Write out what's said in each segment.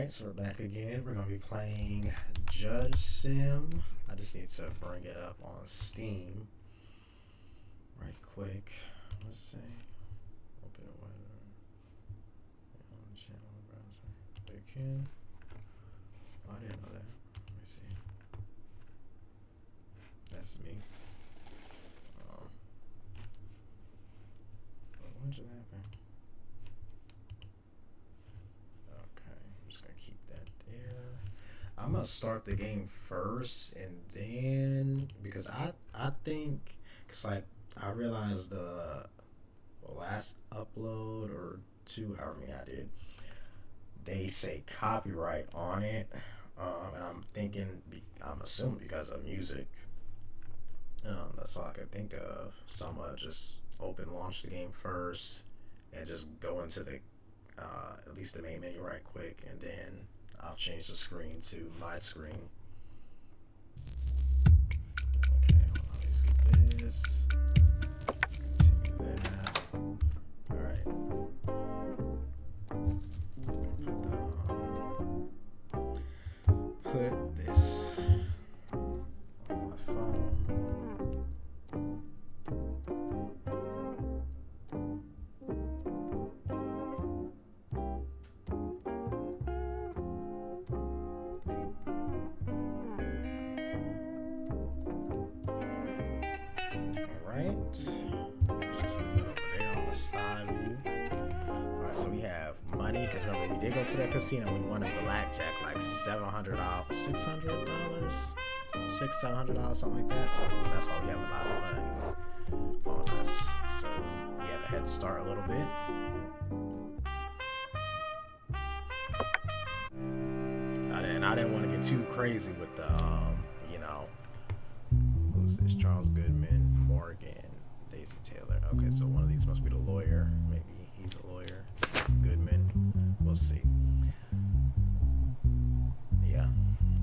Alright, so we're back again. We're going to be playing JudgeSim. I just need to bring it up on Steam right quick. What's it say? Open it on channel browser. You can. Oh, I didn't know that. Let me see. That's me. When did that happen? Just gonna keep that there. I'm gonna start the game first, and then because I think, cause like I realized the last upload or two, however many I did, they say copyright on it, and I'm thinking, I'm assuming because of music. That's all I could think of. So I'm gonna just launch the game first, and just go into the at least the main menu right quick, and then I'll change the screen to my screen. Okay, let me skip this. Let's continue that. Alright. Put this on my phone. Just leave it over there on the side view. Alright, so we have money, because remember we did go to that casino, we won a blackjack like $700, $600, $700, something like that. So that's why we have a lot of money on us. So we have a head start a little bit. I didn't want to get too crazy with the who's this? Charles Goodman, Morgan, Daisy Taylor. Okay, so one of these must be the lawyer. Maybe he's a lawyer. Goodman. We'll see. Yeah.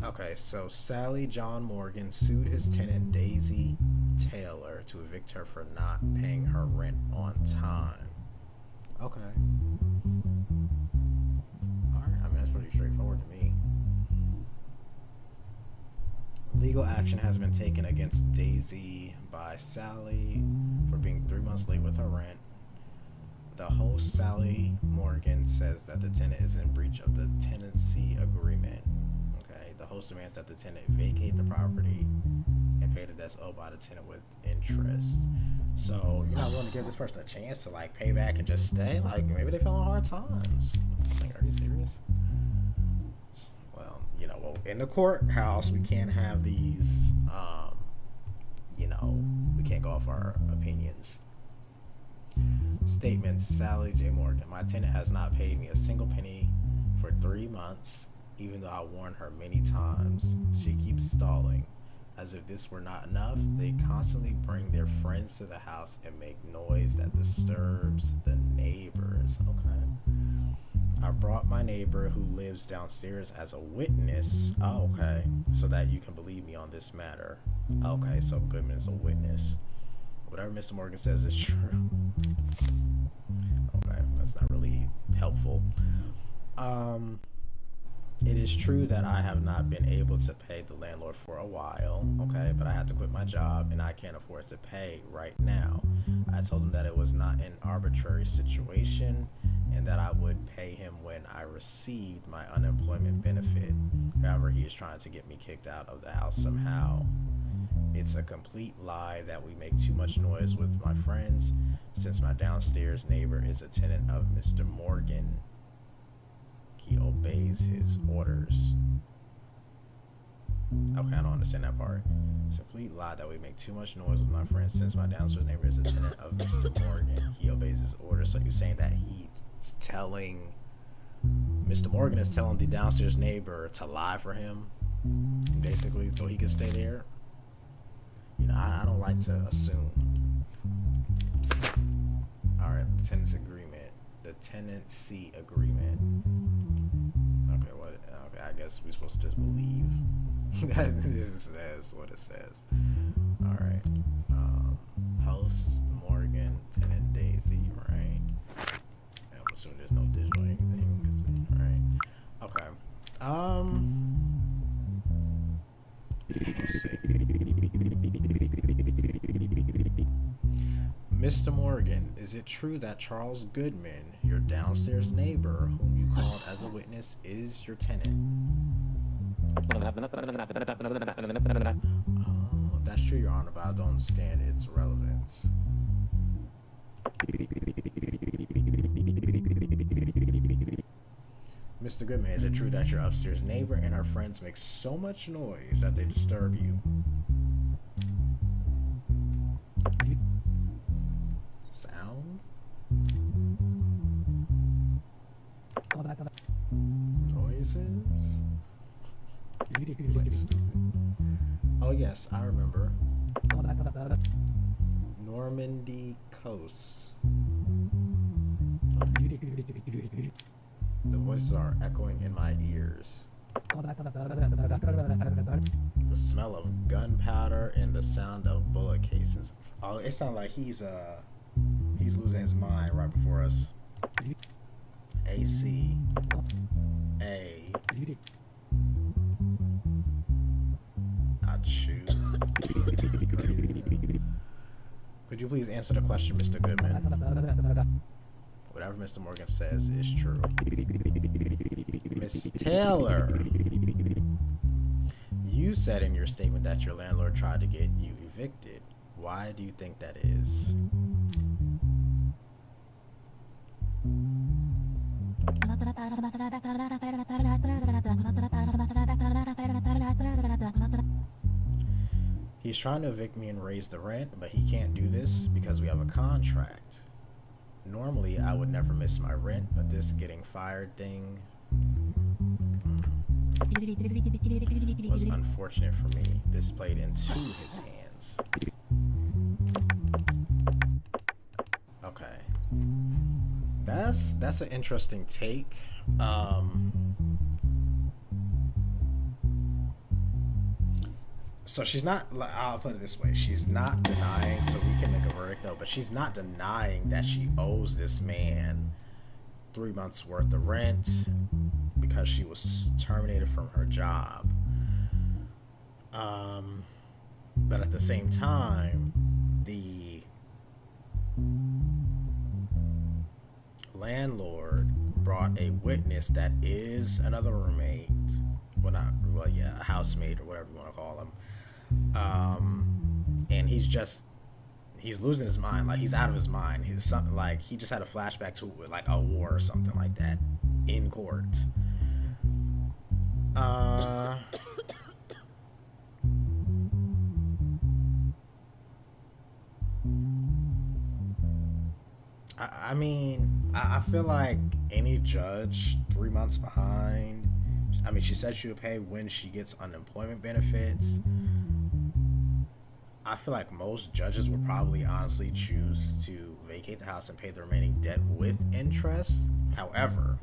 Okay, so Sally John Morgan sued his tenant Daisy Taylor to evict her for not paying her rent on time. Okay. Alright, I mean that's pretty straightforward to me. Legal action has been taken against Daisy by Sally for being 3 months late with her rent. The host, Sally Morgan, says that the tenant is in breach of the tenancy agreement. Okay, the host demands that the tenant vacate the property and pay the debts owed by the tenant with interest. So you're not willing to give this person a chance to like pay back and just stay? Like maybe they fell on hard times. Like, are you serious? Well, in the courthouse, we can't have these, we can't go off our opinions. Statement, Sally J. Morgan. My tenant has not paid me a single penny for 3 months, even though I warned her many times. She keeps stalling. As if this were not enough, they constantly bring their friends to the house and make noise that disturbs the neighbors. Okay. I brought my neighbor who lives downstairs as a witness. Oh, okay. So that you can believe me on this matter. Okay, so Goodman is a witness. Whatever Mr. Morgan says is true. Okay, that's not really helpful. It is true that I have not been able to pay the landlord for a while, okay, but I had to quit my job and I can't afford to pay right now. I told him that it was not an arbitrary situation and that I would pay him when I received my unemployment benefit. However, he is trying to get me kicked out of the house somehow. It's a complete lie that we make too much noise with my friends since my downstairs neighbor is a tenant of Mr. Morgan. He obeys his orders. Okay, I don't understand that part. It's a complete lie that we make too much noise with my friends since my downstairs neighbor is a tenant of Mr. Morgan. He obeys his orders. So you're saying that he's telling Mr. Morgan is telling the downstairs neighbor to lie for him, basically, so he can stay there? I don't like to assume. Alright, the tenancy agreement. The tenancy agreement. Okay, okay, I guess we're supposed to just believe that this says what it says. Alright. Host Morgan, tenant Daisy, right? I'm assuming there's no digital anything, right? Okay. Let's see. Mr. Morgan, is it true that Charles Goodman, your downstairs neighbor, whom you called as a witness, is your tenant? Oh, that's true, Your Honor, but I don't understand its relevance. Mr. Goodman, is it true that your upstairs neighbor and her friends make so much noise that they disturb you? Sound? Noises? Like stupid. Oh yes, I remember. Normandy Coast. The voices are echoing in my ears. The smell of gunpowder and the sound of bullet cases. Oh, it sounds like he's losing his mind right before us. AC. A. I choose. Could you please answer the question, Mr. Goodman? Whatever Mr. Morgan says is true. Miss Taylor, you said in your statement that your landlord tried to get you evicted. Why do you think that is? He's trying to evict me and raise the rent, but he can't do this because we have a contract. Normally, I would never miss my rent, but this getting fired thing was unfortunate for me. This played into his hands. Okay. That's an interesting take. So she's not, I'll put it this way, she's not denying, so we can make a verdict though, but she's not denying that she owes this man 3 months worth of rent because she was terminated from her job. But at the same time, the landlord brought a witness that is another roommate, a housemate or whatever you want to call him. And he's losing his mind. Like, he's out of his mind. He's something like he just had a flashback to like a war or something like that in court. I mean, I feel like any judge 3 months behind. I mean, she said she would pay when she gets unemployment benefits. I feel like most judges would probably honestly choose to vacate the house and pay the remaining debt with interest. However,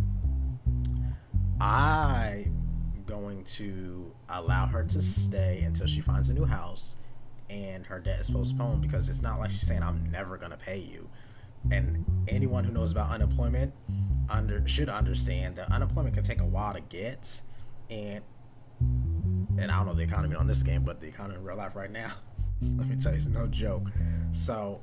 I'm going to allow her to stay until she finds a new house and her debt is postponed, because it's not like she's saying I'm never going to pay you. And anyone who knows about unemployment should understand that unemployment can take a while to get. And I don't know the economy on this game, but the economy in real life right now, let me tell you, it's no joke. So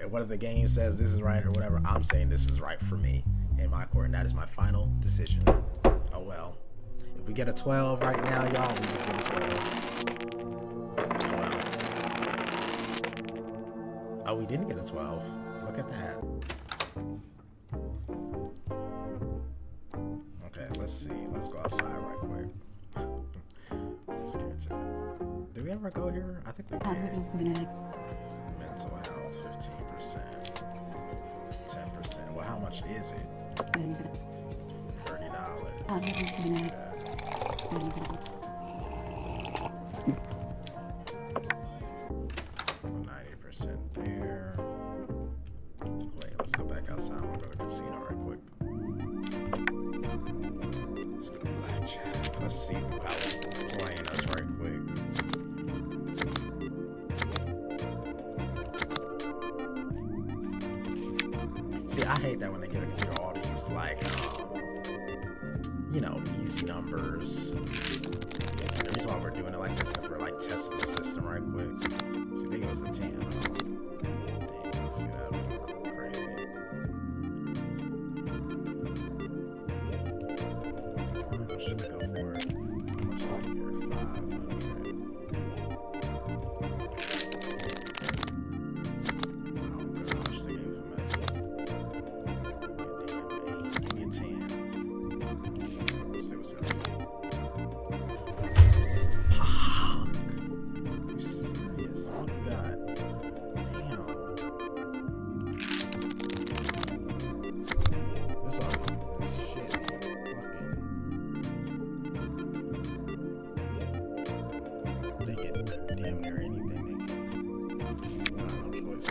whether the game says this is right or whatever, I'm saying this is right for me in my court, and that is my final decision. Oh well. If we get a 12 right now, y'all, we just get a 12. Oh well. Oh, we didn't get a 12. Look at that. Okay, let's see. Let's go outside right quick. Scared to. Did we ever go here? I think we did. Mental health, 15%. 10%. Well, how much is it? $30. 90% there. Wait, let's go back outside. We'll go to the casino right quick. Let's go blackjack. Let's see how it's playing us right quick. See, I hate that when they get a computer, all these like, easy numbers. The reason why we're doing it like this is because we're like testing the system right quick. So I think it was a 10. Dang, see that would be crazy. Alright, what should we go for? How much is it here? 500. Damn near anything they can. I have no choice.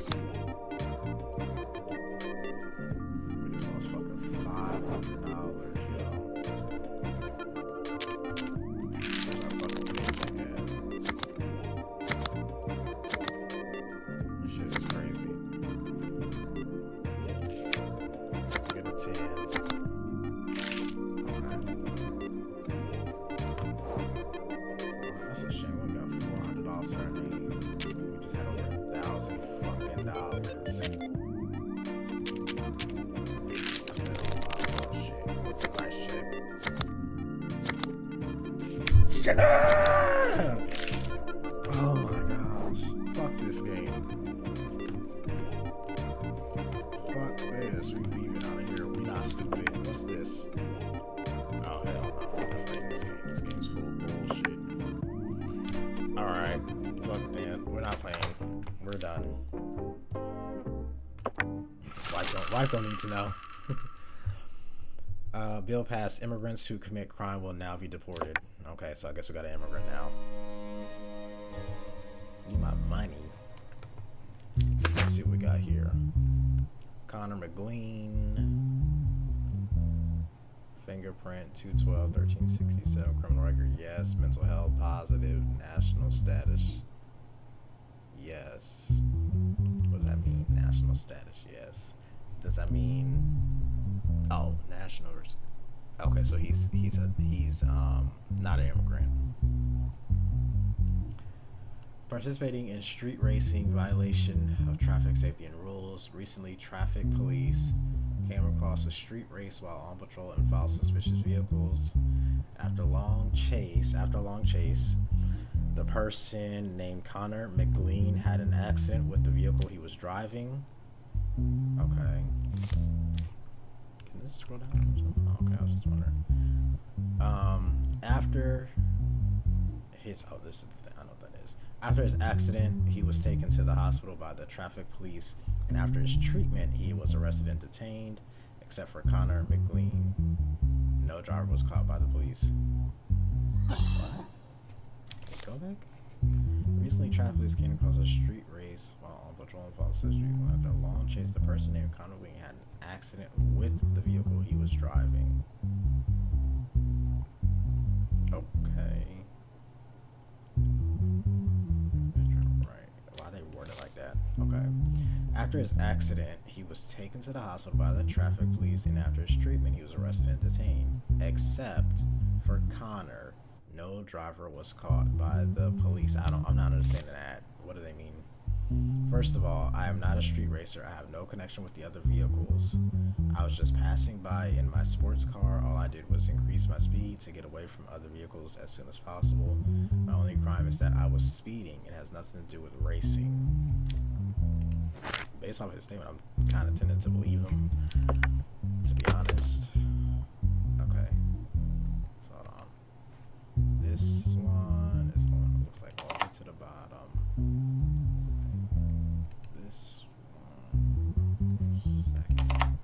We just lost fucking $500, yo. Where's our fucking paycheck at? This shit is crazy. Get a 10. Okay. That's a shame we got $400 our name. We just had over $1,000 fucking dollars. Oh shit. Nice check. Oh my gosh. Fuck this game. Fuck this. We leaving out of here. We not stupid. What's this? Oh hell no. I'm not playing this game. This game's full of bullshit. Alright, fuck that. We're not playing. We're done. Wife don't need to know. Bill passed. Immigrants who commit crime will now be deported. Okay, so I guess we got an immigrant now. Need my money. Let's see what we got here. Connor McLean. Fingerprint 212-1367. Criminal record, yes. Mental health, positive. National status, yes. What does that mean? National status, yes. Does that mean? Oh, national. Okay, so he's not an immigrant. Participating in street racing, violation of traffic safety and rules. Recently, traffic police came across a street race while on patrol and followed suspicious vehicles. After a long chase, the person named Connor McLean had an accident with the vehicle he was driving. Okay. Can this scroll down? Okay, I was just wondering. After his this is the thing, I know what that is. After his accident, he was taken to the hospital by the traffic police, and after his treatment, he was arrested and detained, except for Connor McLean. No driver was caught by the police. What? Go back? Recently, traffic police came across a street race while on patrol in Falls Street. After a long chase, the person named Connor McLean had an accident with the vehicle he was driving. Okay. Right. Why they word it like that? Okay. After his accident, he was taken to the hospital by the traffic police, and after his treatment, he was arrested and detained. Except for Connor, no driver was caught by the police. I'm not understanding that. What do they mean? First of all, I am not a street racer. I have no connection with the other vehicles. I was just passing by in my sports car. All I did was increase my speed to get away from other vehicles as soon as possible. My only crime is that I was speeding. It has nothing to do with racing. Based off his statement, I'm kind of tending to believe him, to be honest. Okay. So hold on. This one is going, looks like all the way to the bottom. This one, second.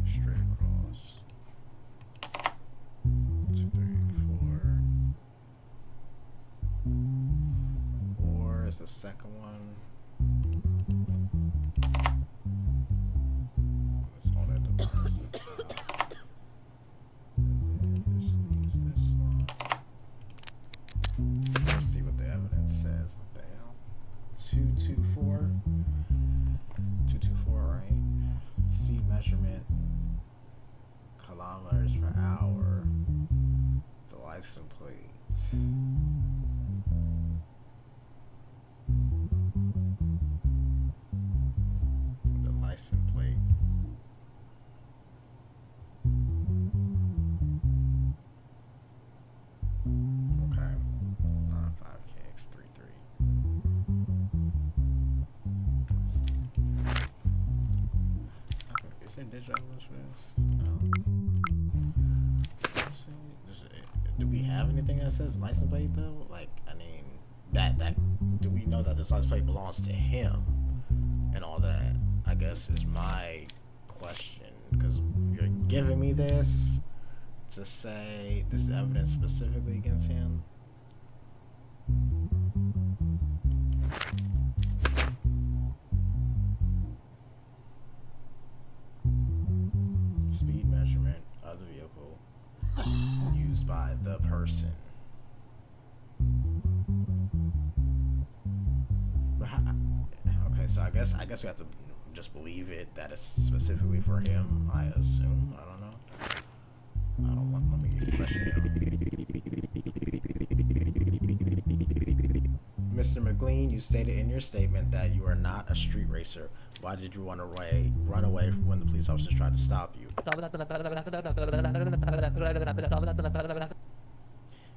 Straight across. 2, 3, 4. 4 is the second one. Let's hold it to the first. This one. Let's see what the evidence says. What the hell? 224. 224, right? Speed measurement. kilometers per hour. The license plate. The license plate. Okay. 95KX33. Is there digital evidence for this? No. Do we have anything that says license plate though? Like, I mean, that do we know that this license plate belongs to him and all that? I guess is my question, because you're giving me this to say this is evidence specifically against him. Speed measurement of the vehicle used by the person. Okay, so I guess we have to just believe it that it's specifically for him. I assume. I don't know. Let me get a question here. Mr. McLean, you stated in your statement that you are not a street racer. Why did you run away when the police officers tried to stop you?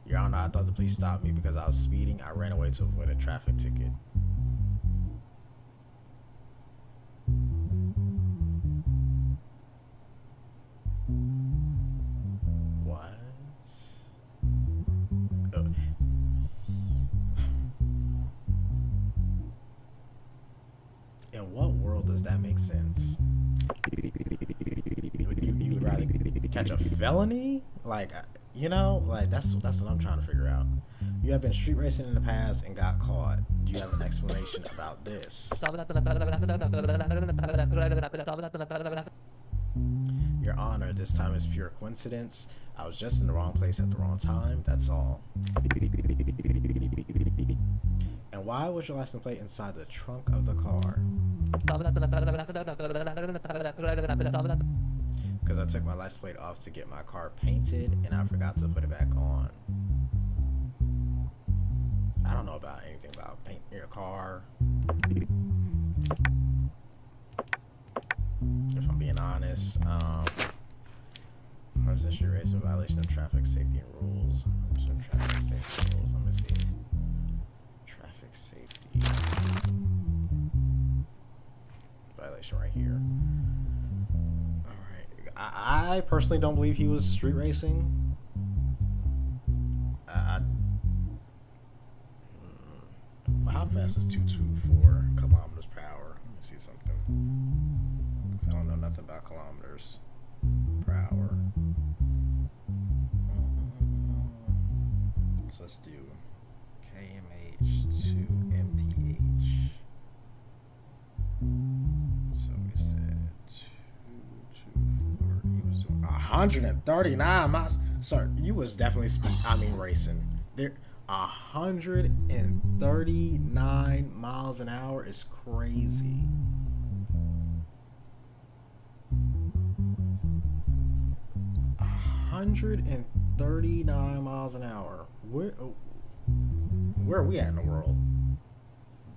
Your Honor, I thought the police stopped me because I was speeding. I ran away to avoid a traffic ticket. What? In what world does that make sense? You would rather catch a felony? Like, you know, like that's what I'm trying to figure out. You have been street racing in the past and got caught. Do you have an explanation about this? Your Honor, this time is pure coincidence. I was just in the wrong place at the wrong time. That's all. And why was your license plate inside the trunk of the car? Because I took my license plate off to get my car painted and I forgot to put it back on. I don't know about anything about painting your car. If I'm being honest, was this your race in violation of traffic safety and rules? Traffic safety rules. Let me see. Traffic safety violation right here. All right. I personally don't believe he was street racing. How fast is 224 kilometers per hour? Let me see something. I don't know nothing about kilometers per hour. So let's do kmh to mph. So we said 224. He was doing 139 miles. Sir, you was definitely racing. There, 139 miles an hour is crazy. 139 miles an hour. Where are we at in the world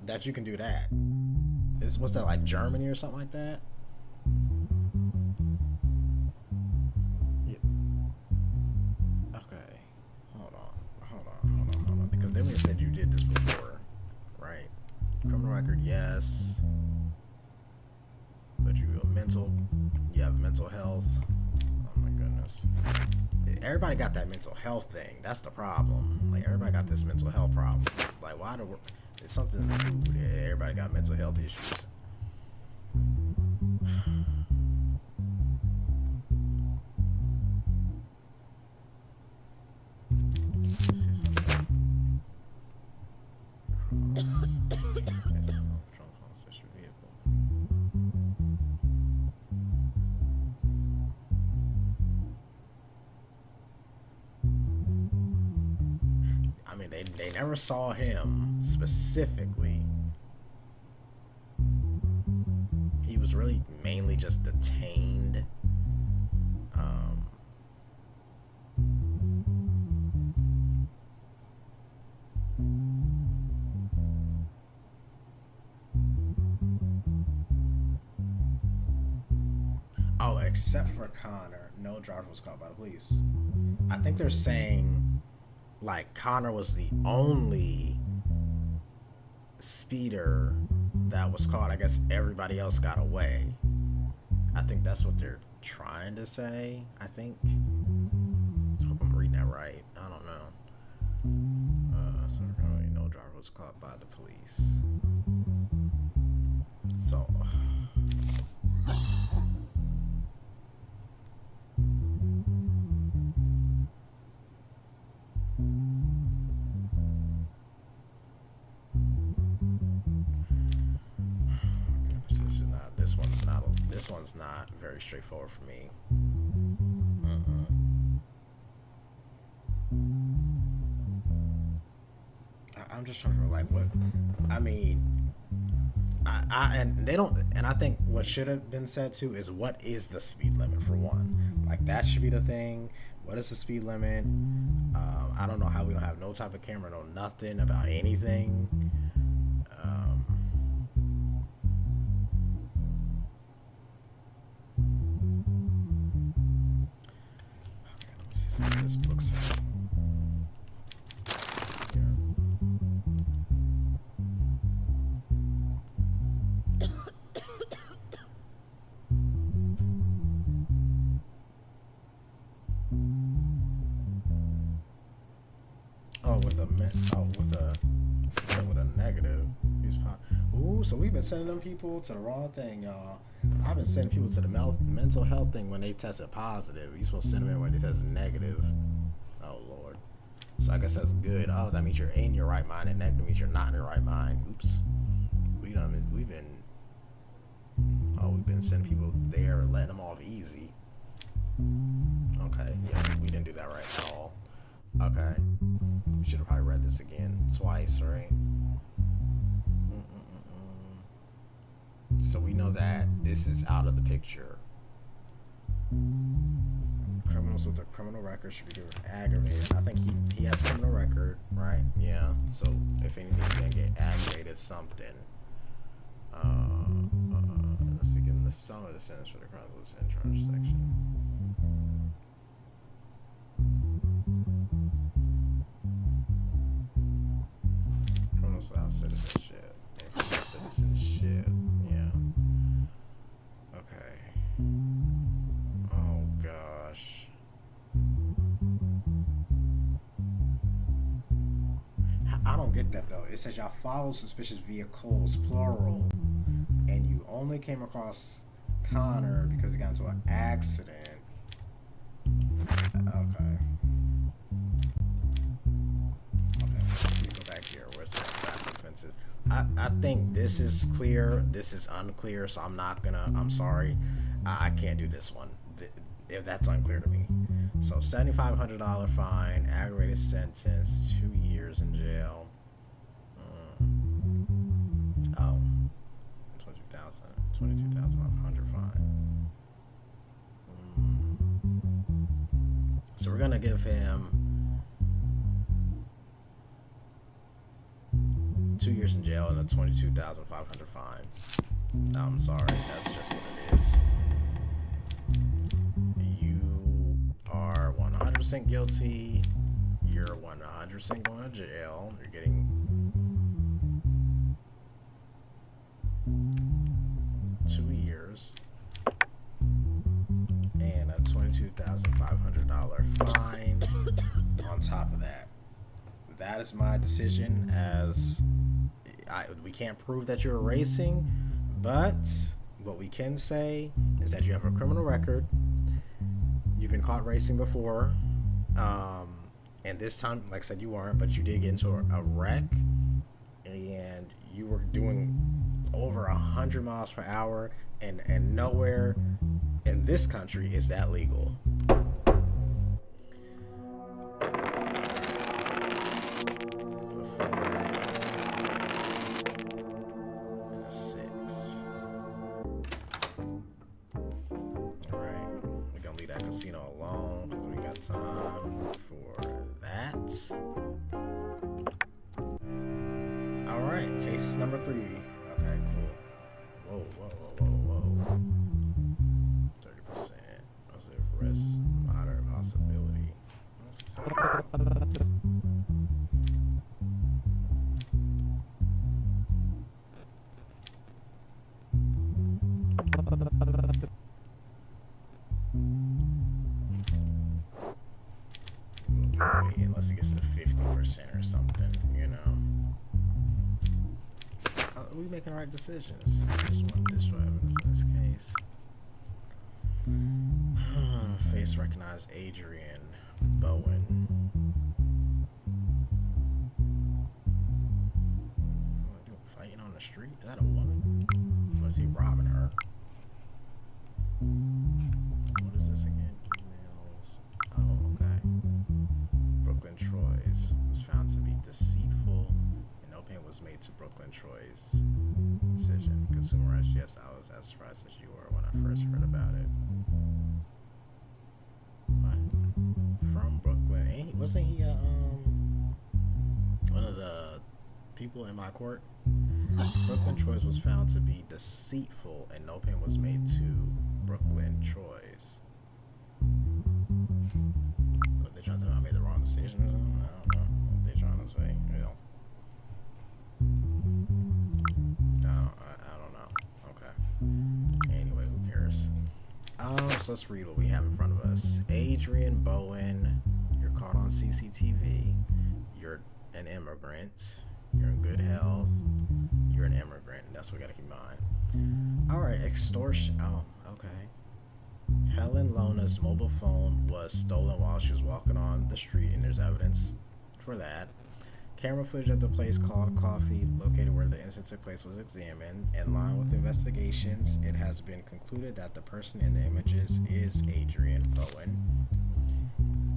that you can do that? What's that, like Germany or something like that? Yeah. Okay. Hold on. Because they would said you did this before, right? Criminal record, yes. But you have mental health. Oh my goodness. Everybody got that mental health thing. That's the problem. Like, everybody got this mental health problem. Like, why do it's something in the food? Yeah, everybody got mental health issues. Let's see something. I mean, they never saw him specifically. He was really mainly just detained. except for Connor, no driver was caught by the police. I think they're saying like Connor was the only speeder that was caught. I guess everybody else got away. I think that's what they're trying to say. I think. Hope I'm reading that right. I don't know. So no driver was caught by the police. So. This one's not very straightforward for me. I'm just trying to figure like what I mean. And they don't, and I think what should have been said too is what is the speed limit for one. Like that should be the thing. What is the speed limit? I don't know how we don't have no type of camera, no nothing about anything. This book said. With a negative. Ooh, so we've been sending them people to the wrong thing, y'all. I've been sending people to the mental health thing when they tested positive. You're supposed to send them in when they tested negative. Oh Lord. So I guess that's good. Oh, that means you're in your right mind, and negative means you're not in your right mind. Oops. We've been sending people there, letting them off easy. Okay, yeah, we didn't do that right at all. Okay. We should have probably read this again twice, right? So we know that this is out of the picture. Criminals with a criminal record should be given aggravated. I think he has a criminal record, right? Yeah. So if anything, he's gonna get aggravated something. Let's see, given the sum of the sentence for the crimes listed in charge section. Criminals without citizenship. Citizenship. Yeah. Okay. Oh gosh. I don't get that though. It says y'all follow suspicious vehicles, plural, and you only came across Connor because he got into an accident. Okay. Let me go back here. Where's the traffic offenses? I think this is clear. This is unclear, so I'm sorry. I can't do this one if that's unclear to me. So $7,500 fine, aggravated sentence, 2 years in jail. Oh, 22,500 fine. So we're gonna give him 2 years in jail and a $22,500 fine. I'm sorry, that's just what it is. You are 100% guilty. You're 100% going to jail. You're getting 2 years and a $22,500 fine on top of that. That is my decision. We can't prove that you're racing, but what we can say is that you have a criminal record. You've been caught racing before, and this time, like I said, you weren't, but you did get into a wreck, and you were doing over 100 miles per hour, and nowhere in this country is that legal. Casino alone because we got time for that. All right, case number 3. Okay, cool. Whoa. 30%. Wait, unless it gets to 50% or something, you know. We making the right decisions. There's one digital evidence in this case. Face recognized Adrian Bowen. What, doing fighting on the street? Is that a woman? Or is he robbing her? What is this again? Emails. Oh, okay. Brooklyn Troy's was found to be deceitful, and no payment was made to Brooklyn Troy's decision. Consumer rights, yes, I was as surprised as you were when I first heard about it. What? From Brooklyn. Wasn't he one of the people in my court? Brooklyn Troy's was found to be deceitful, and no payment was made to Brooklyn Troy's. What they trying to tell me? I made the wrong decision or something? I don't know what they trying to say. You know. I don't know. Okay. Anyway, who cares? So let's read what we have in front of us. Adrian Bowen, you're caught on CCTV. You're an immigrant. You're in good health. You're an immigrant. That's what we gotta keep in mind. All right, extortion. Oh, okay. Helen Lona's mobile phone was stolen while she was walking on the street, and there's evidence for that. Camera footage at the place called Coffee, located where the incident took place, was examined. In line with investigations, it has been concluded that the person in the images is Adrian Bowen.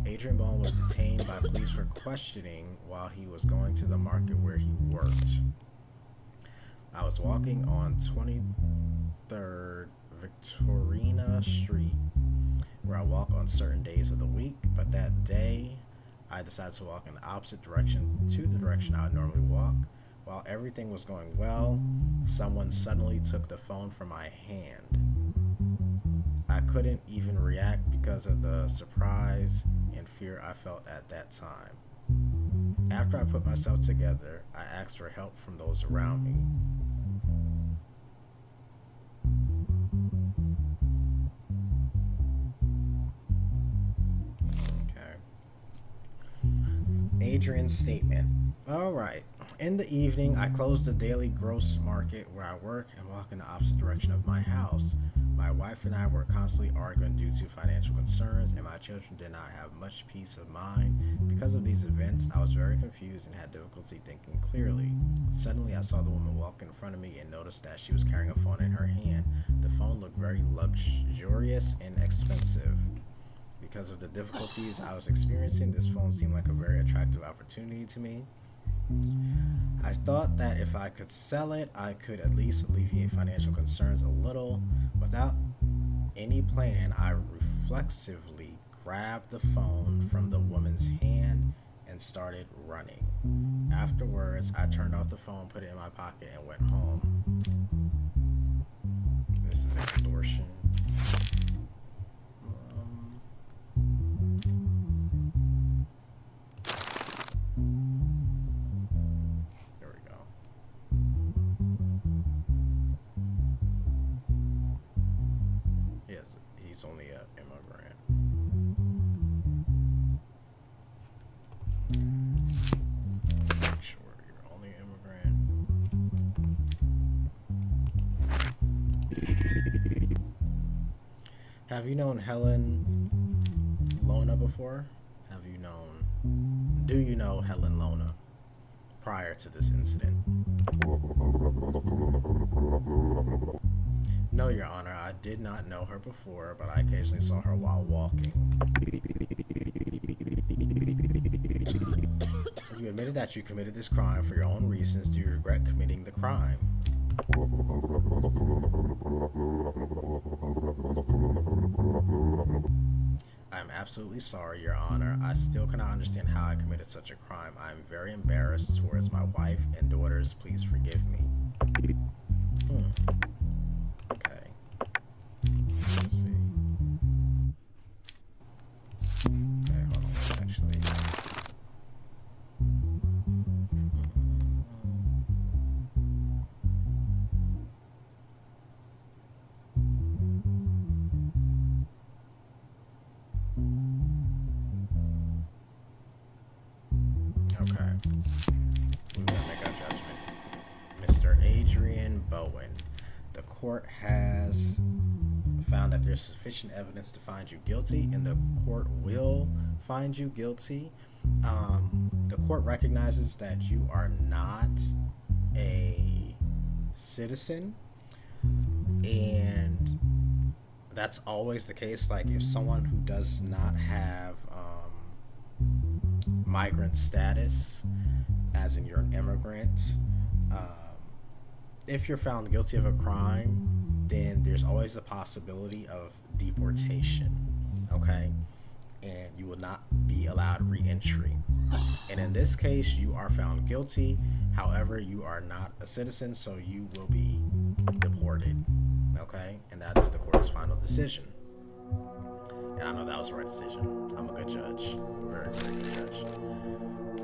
Adrian Bowen was detained by police for questioning while he was going to the market where he worked. I was walking on 23rd Victorina Street, where I walk on certain days of the week, but that day I decided to walk in the opposite direction to the direction I would normally walk. While everything was going well, someone suddenly took the phone from my hand. I couldn't even react because of the surprise and fear I felt at that time. After I put myself together, I asked for help from those around me. Adrian's statement. All right. In the evening, I closed the daily gross market where I work and walk in the opposite direction of my house. My wife and I were constantly arguing due to financial concerns, and my children did not have much peace of mind. Because of these events, I was very confused and had difficulty thinking clearly. Suddenly, I saw the woman walk in front of me and noticed that she was carrying a phone in her hand. The phone looked very luxurious and expensive. Because of the difficulties I was experiencing, this phone seemed like a very attractive opportunity to me. I thought that if I could sell it, I could at least alleviate financial concerns a little. Without any plan, I reflexively grabbed the phone from the woman's hand and started running. Afterwards, I turned off the phone, put it in my pocket, and went home. This is extortion. There we go. Yes, he's only an immigrant. Make sure you're only an immigrant. Have you known Helen Lona before? Do you know Helen Lona prior to this incident? No, Your Honor, I did not know her before, but I occasionally saw her while walking. You admitted that you committed this crime for your own reasons. Do you regret committing the crime? I am absolutely sorry, Your Honor. I still cannot understand how I committed such a crime. I am very embarrassed towards my wife and daughters. Please forgive me. Okay. Let's see. Okay, hold on. Actually. We're gonna make our judgment. Mr. Adrian Bowen. The court has found that there's sufficient evidence to find you guilty, and the court will find you guilty. The court recognizes that you are not a citizen, and that's always the case. Like, if someone who does not have migrant status, as in you're an immigrant, if you're found guilty of a crime, then there's always a possibility of deportation, okay? And you will not be allowed re-entry. And in this case, you are found guilty. However, you are not a citizen, so you will be deported, okay? And that is the court's final decision. And I know that was the right decision. I'm a good judge. Very, very good judge.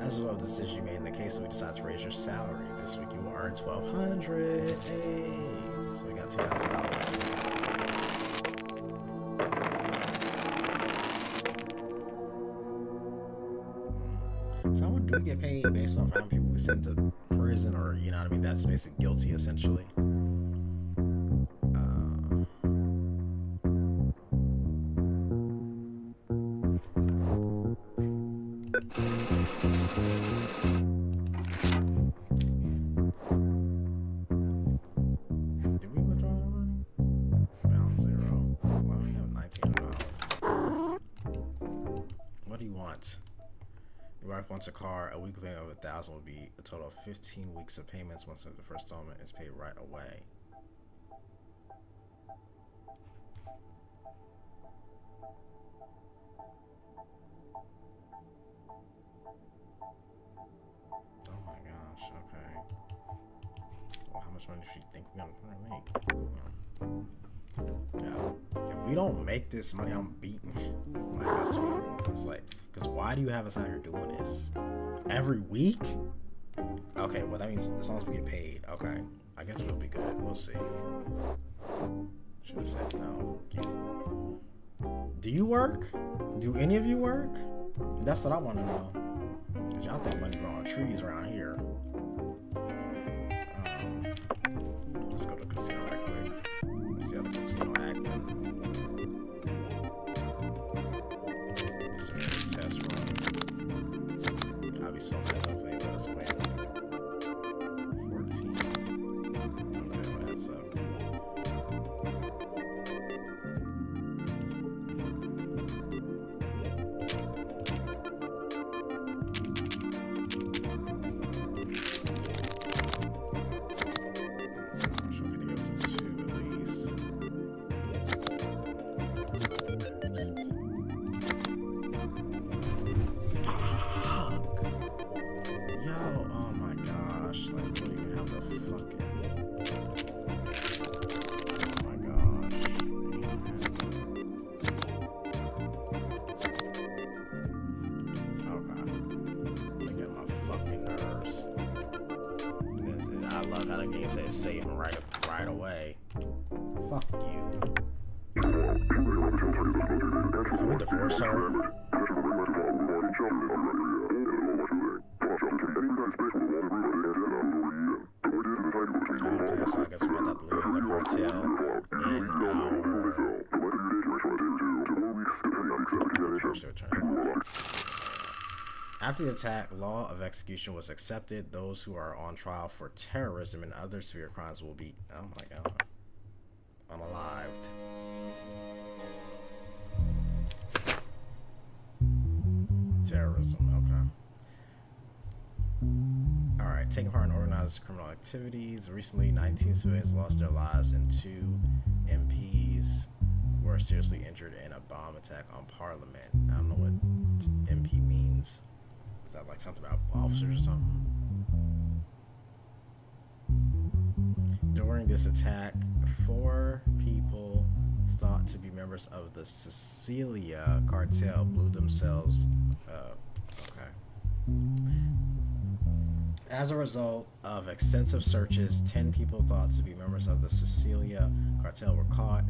As a result of the decision you made in the case, we decided to raise your salary. This week you will earn $1,200. Hey, so we got $2,000. So I wonder, do we get paid based off how many people we send to prison, or you know what I mean? That's basically guilty, essentially. Did we withdraw that money? Balance zero. Well, we have $19. What do you want? Your wife wants a car. A weekly payment of $1,000 would be a total of 15 weeks of payments. Once the first installment is paid right away. Oh my gosh. Okay. Well, how much money do you think we're gonna make? Yeah. If we don't make this money, I'm beaten. Like, that's what it's like. Because why do you have us out here doing this every week? Okay, well, that means as long as we get paid, okay, I guess we'll be good. We'll see. Should have said no. Do you work? Do any of you work? That's what I want to know. Because y'all think money grow on trees around here. Let's go to the casino right quick. Let's see how the casino acting. This is a test run. I'll be so mad if they let us win. 14. Okay, well, that sucks. Saving right away. Fuck you. Can we divorce her? Okay, so I guess we're about to leave the cartel in our... After the attack, law of execution was accepted. Those who are on trial for terrorism and other severe crimes will be, oh my god, unalived. Terrorism, okay. Alright, taking part in organized criminal activities. Recently, 19 civilians lost their lives and 2 MPs were seriously injured in a bomb attack on Parliament. I don't know what MP means. Is that like something about officers or something? During this attack, 4 people thought to be members of the Sicilia cartel blew themselves up. Okay. As a result of extensive searches, 10 people thought to be members of the Sicilia cartel were caught.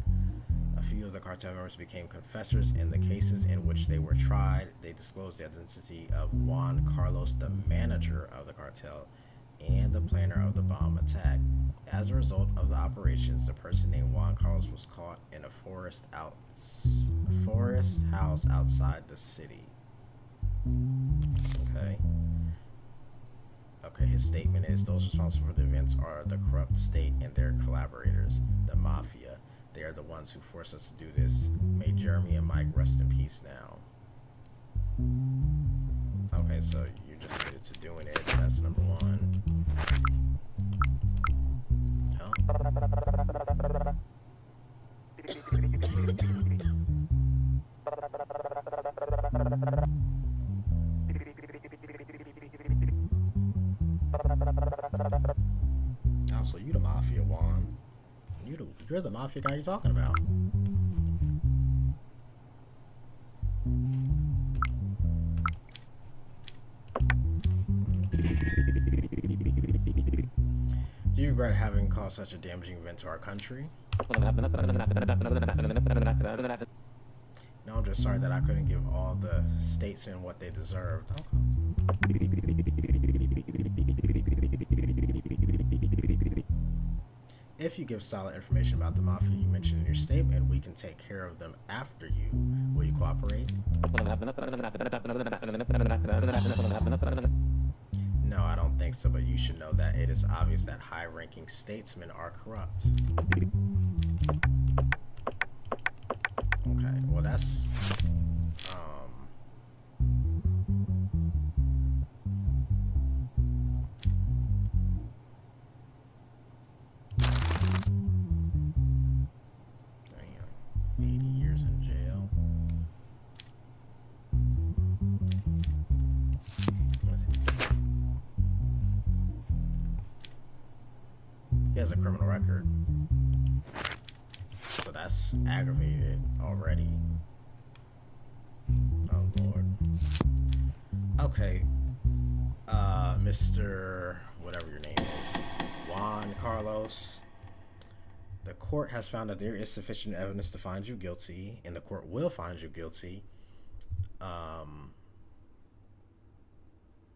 A few of the cartel members became confessors in the cases in which they were tried. They disclosed the identity of Juan Carlos, the manager of the cartel, and the planner of the bomb attack. As a result of the operations, the person named Juan Carlos was caught in a forest house outside the city. Okay, his statement is those responsible for the events are the corrupt state and their collaborators, the mafia. They are the ones who forced us to do this. May Jeremy and Mike rest in peace now. Okay, so you just admitted to doing it. That's number one. Oh. Oh, so you the mafia, Juan. You're the mafia guy you're talking about. Do you regret having caused such a damaging event to our country? No, I'm just sorry that I couldn't give all the statesmen what they deserved. If you give solid information about the mafia you mentioned in your statement, we can take care of them after you. Will you cooperate? No, I don't think so, but you should know that it is obvious that high-ranking statesmen are corrupt. Okay, well that's damn, 80 years in jail. He has a criminal record, so that's aggravated already. Oh Lord. Okay, Mr. whatever your name is, Juan Carlos. The court has found that there is sufficient evidence to find you guilty, and the court will find you guilty.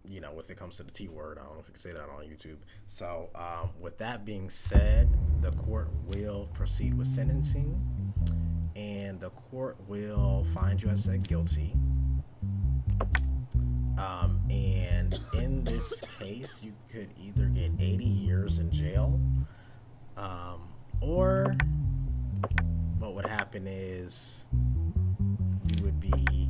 You know, if it comes to the T word, I don't know if you can say that on YouTube. So, with that being said, the court will proceed with sentencing, and the court will find you as said guilty. And in this case, you could either get 80 years in jail, or what would happen is you would be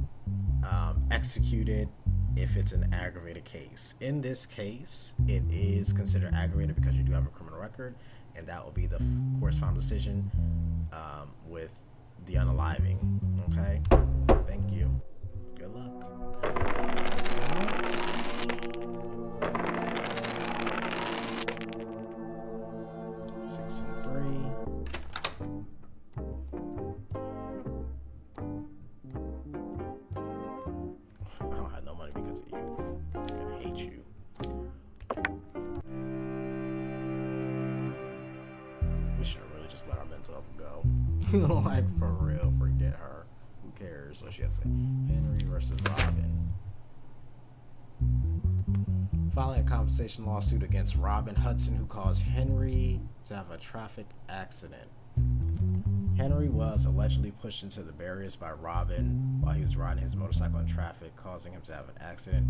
executed if it's an aggravated case. In this case, it is considered aggravated because you do have a criminal record, and that will be the court's final decision with the unaliving. Okay? Thank you. Good luck. Alright. 6 and 3. I don't have no money because of you. I'm gonna hate you. We should have really just let our mental health go. Like, for real, forget her. Who cares what she has to say? Henry versus Robin. Filing a compensation lawsuit against Robin Hudson, who caused Henry to have a traffic accident. Henry was allegedly pushed into the barriers by Robin while he was riding his motorcycle in traffic, causing him to have an accident.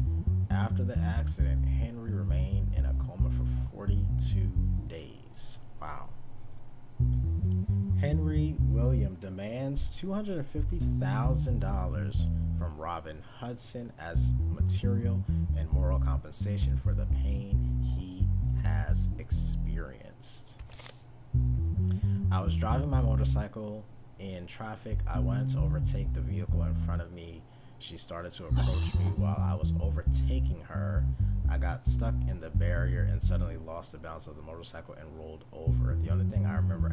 After the accident, Henry remained in a coma for 42 days. Wow. Henry William demands $250,000 from Robin Hudson as material and moral compensation for the pain he has experienced. I was driving my motorcycle in traffic. I wanted to overtake the vehicle in front of me. She started to approach me while I was overtaking her. I got stuck in the barrier and suddenly lost the balance of the motorcycle and rolled over. The only thing I remember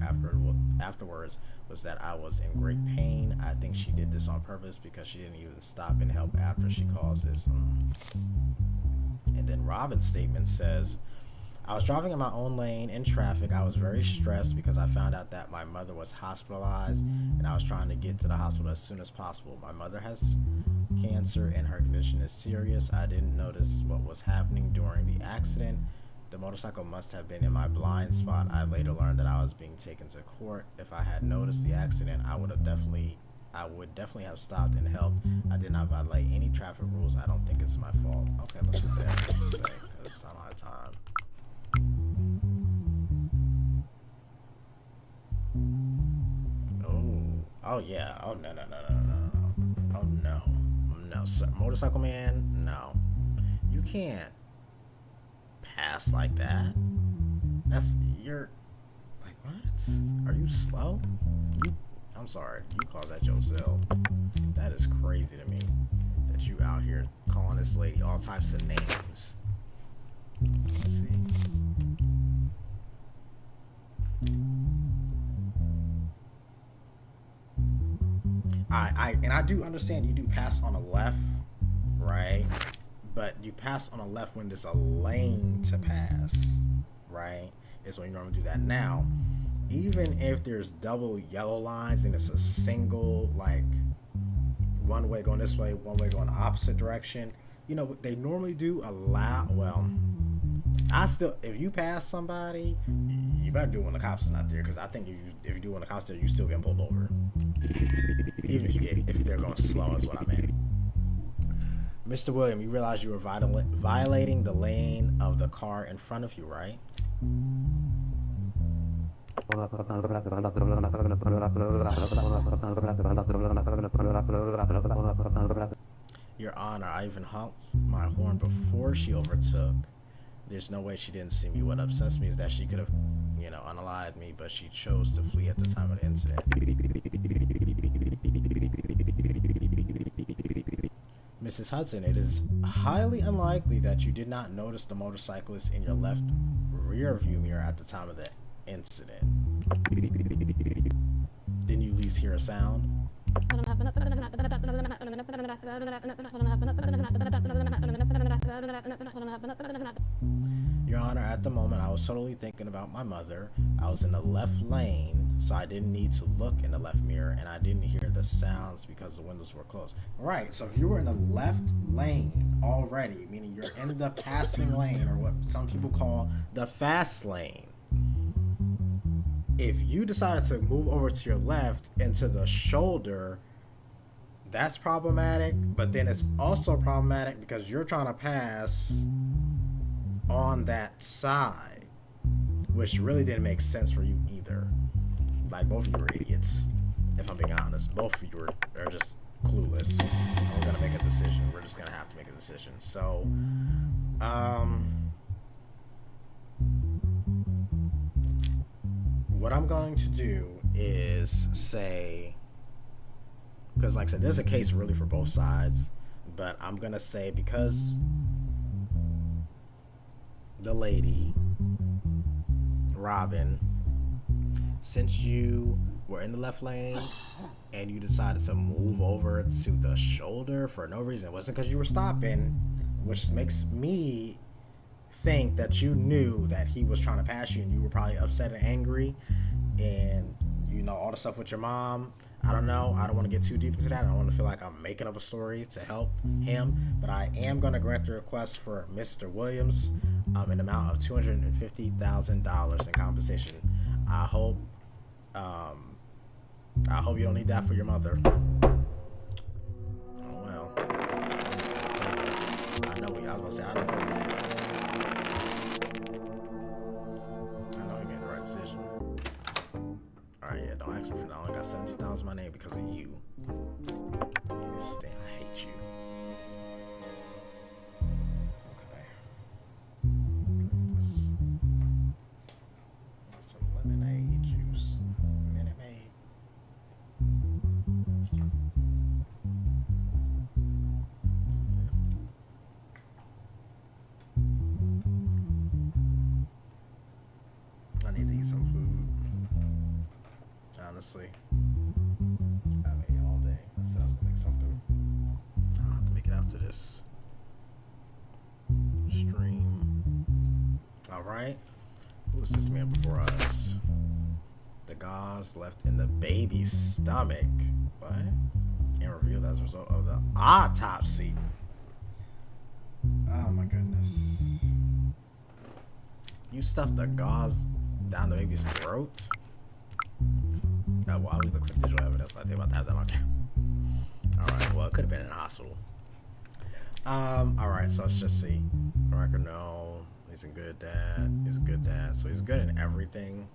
afterwards was that I was in great pain. I think she did this on purpose because she didn't even stop and help after she caused this. And then Robin's statement says, I was driving in my own lane in traffic. I was very stressed because I found out that my mother was hospitalized and I was trying to get to the hospital as soon as possible. My mother has cancer and her condition is serious. I didn't notice what was happening during the accident. The motorcycle must have been in my blind spot. I later learned that I was being taken to court. If I had noticed the accident, I would definitely have stopped and helped. I did not violate any traffic rules. I don't think it's my fault. Okay, let's get that because I don't have time. Oh yeah. Oh no. Oh no, sir. Motorcycle man, no. You can't pass like that. You're like, what? Are you slow? I'm sorry, you cause that yourself. That is crazy to me that you out here calling this lady all types of names. Let's see. I do understand you do pass on the left, right? But you pass on the left when there's a lane to pass, right? Is when you normally do that. Now, even if there's double yellow lines and it's a single, like, one way going this way, one way going the opposite direction, you know, they normally do allow, well, if you pass somebody, you better do it when the cops is not there, because I think if you do it when the cops are there, you still get pulled over. Even if they're going slow, is what I meant. Mr. William, you realize you were violating the lane of the car in front of you, right? Your Honor, I even honked my horn before she overtook. There's no way she didn't see me. What upsets me is that she could have, unalived me, but she chose to flee at the time of the incident. Mrs. Hudson, it is highly unlikely that you did not notice the motorcyclist in your left rear view mirror at the time of the incident. Didn't you at least hear a sound? Your Honor, at the moment I was totally thinking about my mother. I was in the left lane, so I didn't need to look in the left mirror, and I didn't hear the sounds because the windows were closed. Right, so if you were in the left lane already, meaning you're in the passing lane, or what some people call the fast lane, if you decided to move over to your left into the shoulder, that's problematic. But then it's also problematic because you're trying to pass on that side, which really didn't make sense for you either. Like, both of you were idiots, if I'm being honest. Both of you are just clueless. We're gonna make a decision. We're just gonna have to make a decision. So, what I'm going to do is say, because like I said, there's a case really for both sides, but I'm going to say, because the lady, Robin, since you were in the left lane and you decided to move over to the shoulder for no reason, it wasn't because you were stopping, which makes me think that you knew that he was trying to pass you and you were probably upset and angry, and all the stuff with your mom. I don't know. I don't want to get too deep into that. I don't want to feel like I'm making up a story to help him, but I am going to grant the request for Mr. Williams in the amount of $250,000 in compensation. I hope you don't need that for your mother. Oh well. I know I was about to say, I don't know, man. I know he made the right decision. Alright, yeah, don't ask me for that. I only got $17 in my name because of you. I hate you. Okay. This. Some lemonade juice. Minute Maid. I need to eat some food. Honestly, I haven't eaten all day. I said I was gonna make something. I'll have to make it after this stream. All right. Who was this man before us? The gauze left in the baby's stomach. What? And revealed as a result of the autopsy. Oh my goodness. You stuffed the gauze down the baby's throat? Oh, well, we look for digital evidence. I think about that on camera. Alright, well, it could have been in a hospital. Alright, so let's just see. Record, no. He's a good dad. He's a good dad. So he's good in everything.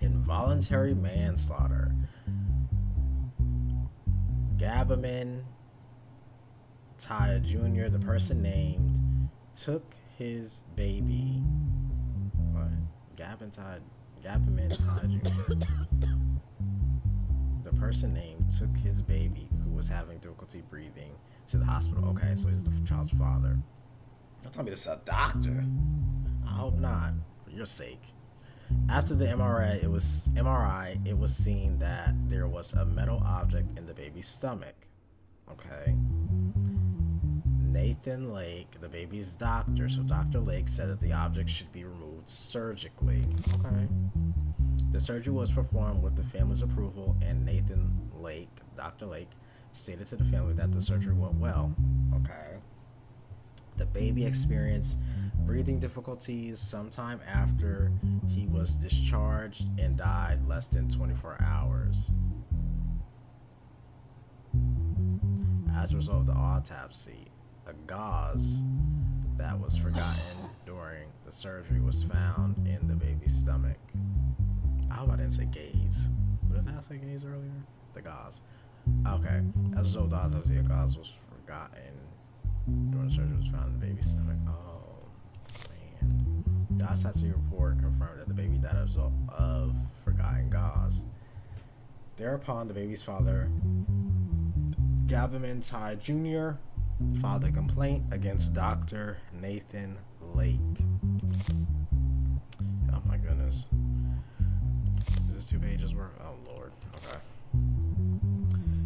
Involuntary manslaughter. Gabaman Ty Jr., the person named, took his baby. What? Gabaman Ty Jr. The person named took his baby, who was having difficulty breathing, to the hospital. Okay, so he's the child's father. Don't tell me this is a doctor. I hope not, for your sake. After the MRI, it was seen that there was a metal object in the baby's stomach. Okay. Nathan Lake, the baby's doctor, so Dr. Lake said that the object should be removed surgically. Okay. The surgery was performed with the family's approval, and Nathan Lake, Dr. Lake, stated to the family that the surgery went well. Okay. The baby experienced breathing difficulties sometime after he was discharged and died less than 24 hours. As a result of the autopsy, a gauze that was forgotten during the surgery was found in the baby's stomach. I hope I didn't say gaze. Did I say gaze earlier? The gauze. Okay. As a result of the autopsy, a gauze was forgotten during the surgery was found in the baby's stomach. Oh, man. The autopsy report confirmed that the baby died as a result of forgotten gauze. Thereupon, the baby's father, Gabaman Ty Jr., filed a complaint against Dr. Nathan Lake. Oh my goodness. Is this 2 pages worth? Oh Lord. Okay.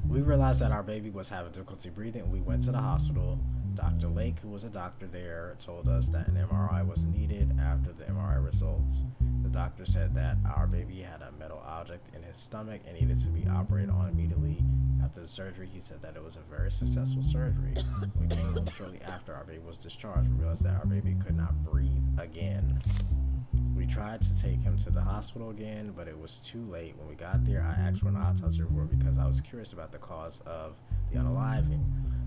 We realized that our baby was having difficulty breathing. We went to the hospital. Dr. Lake, who was a doctor there, told us that an MRI was needed after the MRI results. The doctor said that our baby had a metal object in his stomach and needed to be operated on immediately. After the surgery, he said that it was a very successful surgery. We came home shortly after our baby was discharged. We realized that our baby could not breathe again. We tried to take him to the hospital again, but it was too late. When we got there, I asked for an autopsy report because I was curious about the cause of the unaliving.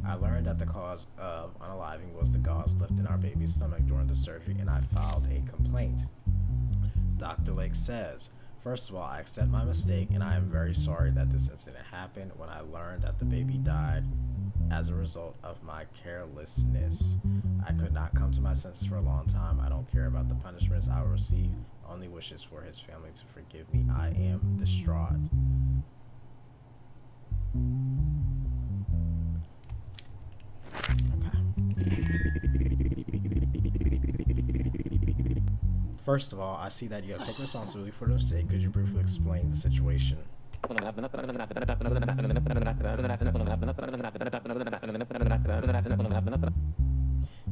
I learned that the cause of unaliving was the gauze left in our baby's stomach during the surgery, and I filed a complaint. Dr. Lake says, first of all, I accept my mistake, and I am very sorry that this incident happened when I learned that the baby died as a result of my carelessness. I could not come to my senses for a long time. I don't care about the punishments I will receive. Only wishes for his family to forgive me. I am distraught. Okay. First of all, I see that you have taken responsibility for the mistake. Could you briefly explain the situation?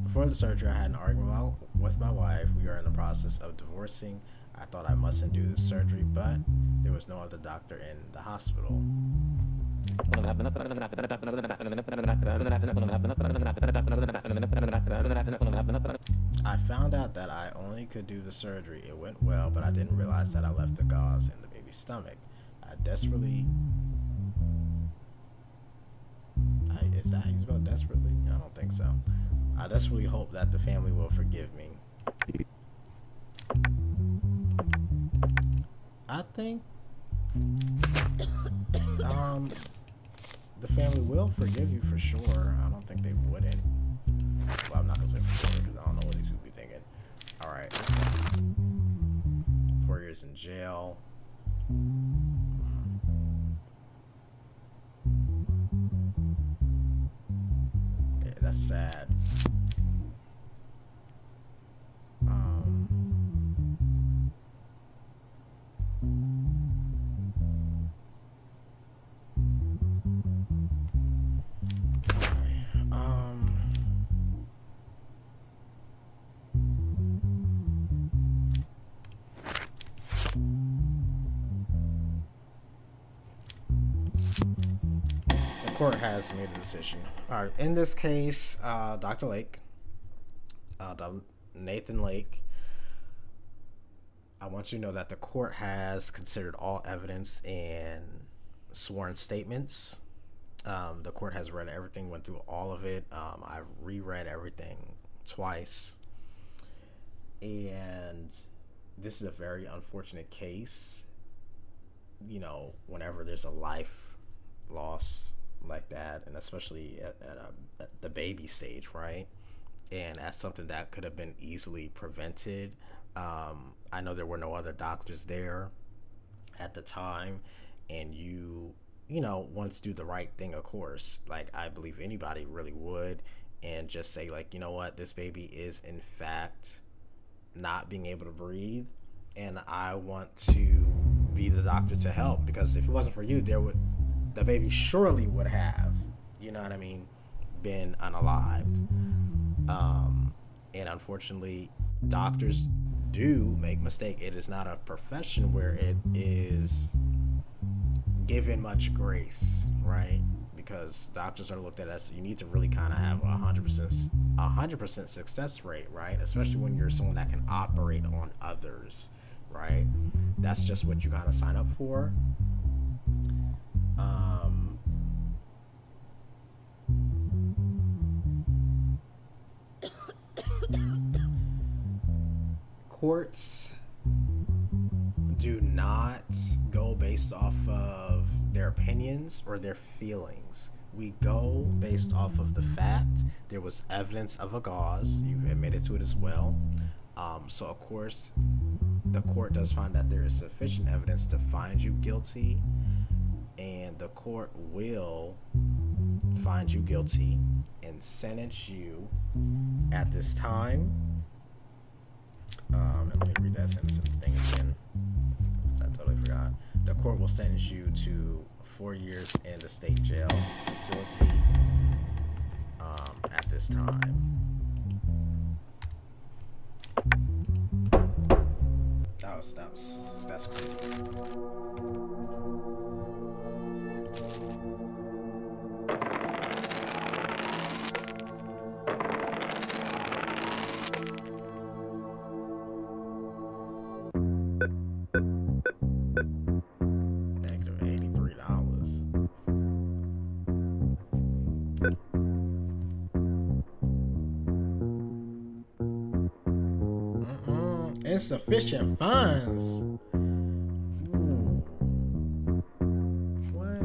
Before the surgery, I had an argument with my wife. We are in the process of divorcing. I thought I mustn't do this surgery, but there was no other doctor in the hospital. I found out that I only could do the surgery. It went well, but I didn't realize that I left the gauze in the baby's stomach. Is that how you spell desperately? I don't think so. I desperately hope that the family will forgive me. I think the family will forgive you for sure. I don't think they wouldn't. Well, I'm not gonna say for sure because I don't know what these people be thinking. All right, 4 years in jail. Yeah, that's sad. court has made a decision. All right. In this case, Dr. Lake, Nathan Lake, I want you to know that the court has considered all evidence and sworn statements. The court has read everything, went through all of it. I've reread everything twice. And this is a very unfortunate case. You know, whenever there's a life loss like that, and especially at the baby stage, right? And that's something that could have been easily prevented. I know there were no other doctors there at the time, and you know, wanted to do the right thing, of course. Like, I believe anybody really would, and just say, like, you know what, this baby is in fact not being able to breathe, and I want to be the doctor to help, because if it wasn't for you, the baby surely would have, you know what I mean, been unalived. And unfortunately, doctors do make mistakes. It is not a profession where it is given much grace, right? Because doctors are looked at as, you need to really kind of have a 100% success rate, right? Especially when you're someone that can operate on others, right? That's just what you kind of sign up for. Courts do not go based off of their opinions or their feelings. We go based off of the fact there was evidence of a cause. You've admitted to it as well. So of course, the court does find that there is sufficient evidence to find you guilty, and the court will find you guilty and sentence you at this time. And let me read that sentence thing again, I totally forgot. The court will sentence you to 4 years in the state jail facility at this time. That's crazy. Insufficient funds. What?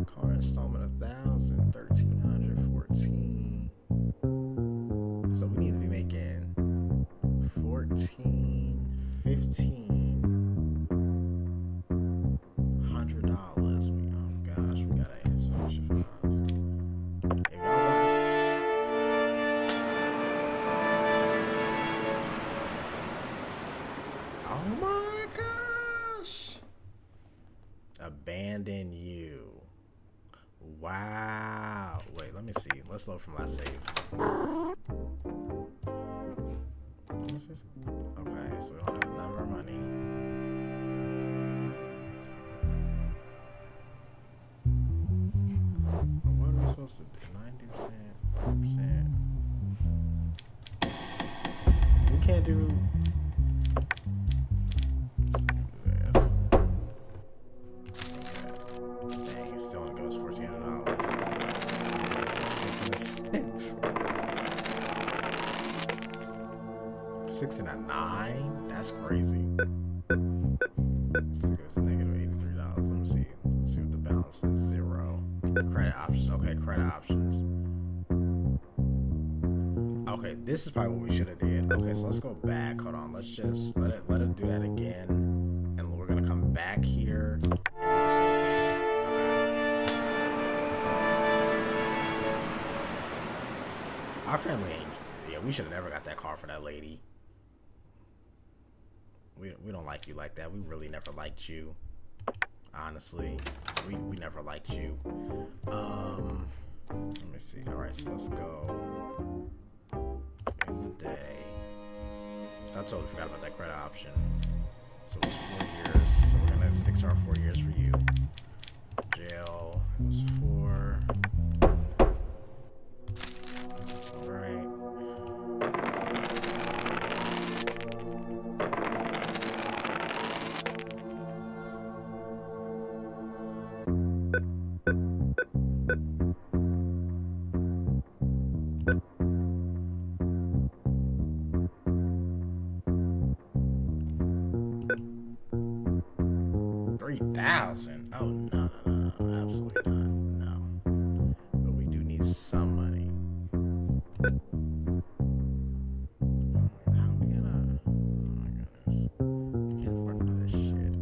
Car installment 1,000, 1,314. So we need to be making 14, 15, $100. Oh gosh, we gotta insufficient funds. If y'all want. Oh my gosh. Abandon you. Wow. Wait, let me see. Let's load from last save. Okay, so we don't have none of our money. What are we supposed to do? 90%, 100%. We can't do. Dang, it still only goes $1,400. So 6 and a 9? That's crazy. It was negative $83. Let me see. Let's see what the balance is. 0. Credit options. Okay, credit options. Okay, this is probably what we should have did. Okay, so let's go back. Hold on. Let's just let it do that again. And we're gonna come back here and do the same thing. Okay. So, our family ain't. Yeah, we should have never got that car for that lady. We don't like you like that. We really never liked you. Honestly, we never liked you. Let me see. All right, so let's go in the day. So I totally forgot about that credit option. So it's 4 years. So we're gonna stick to our 4 years for you. Jail That was 4. Alright. $3,000. Oh no, absolutely not. No. But we do need some money. How are we gonna? Oh my goodness, we can't afford to do this shit.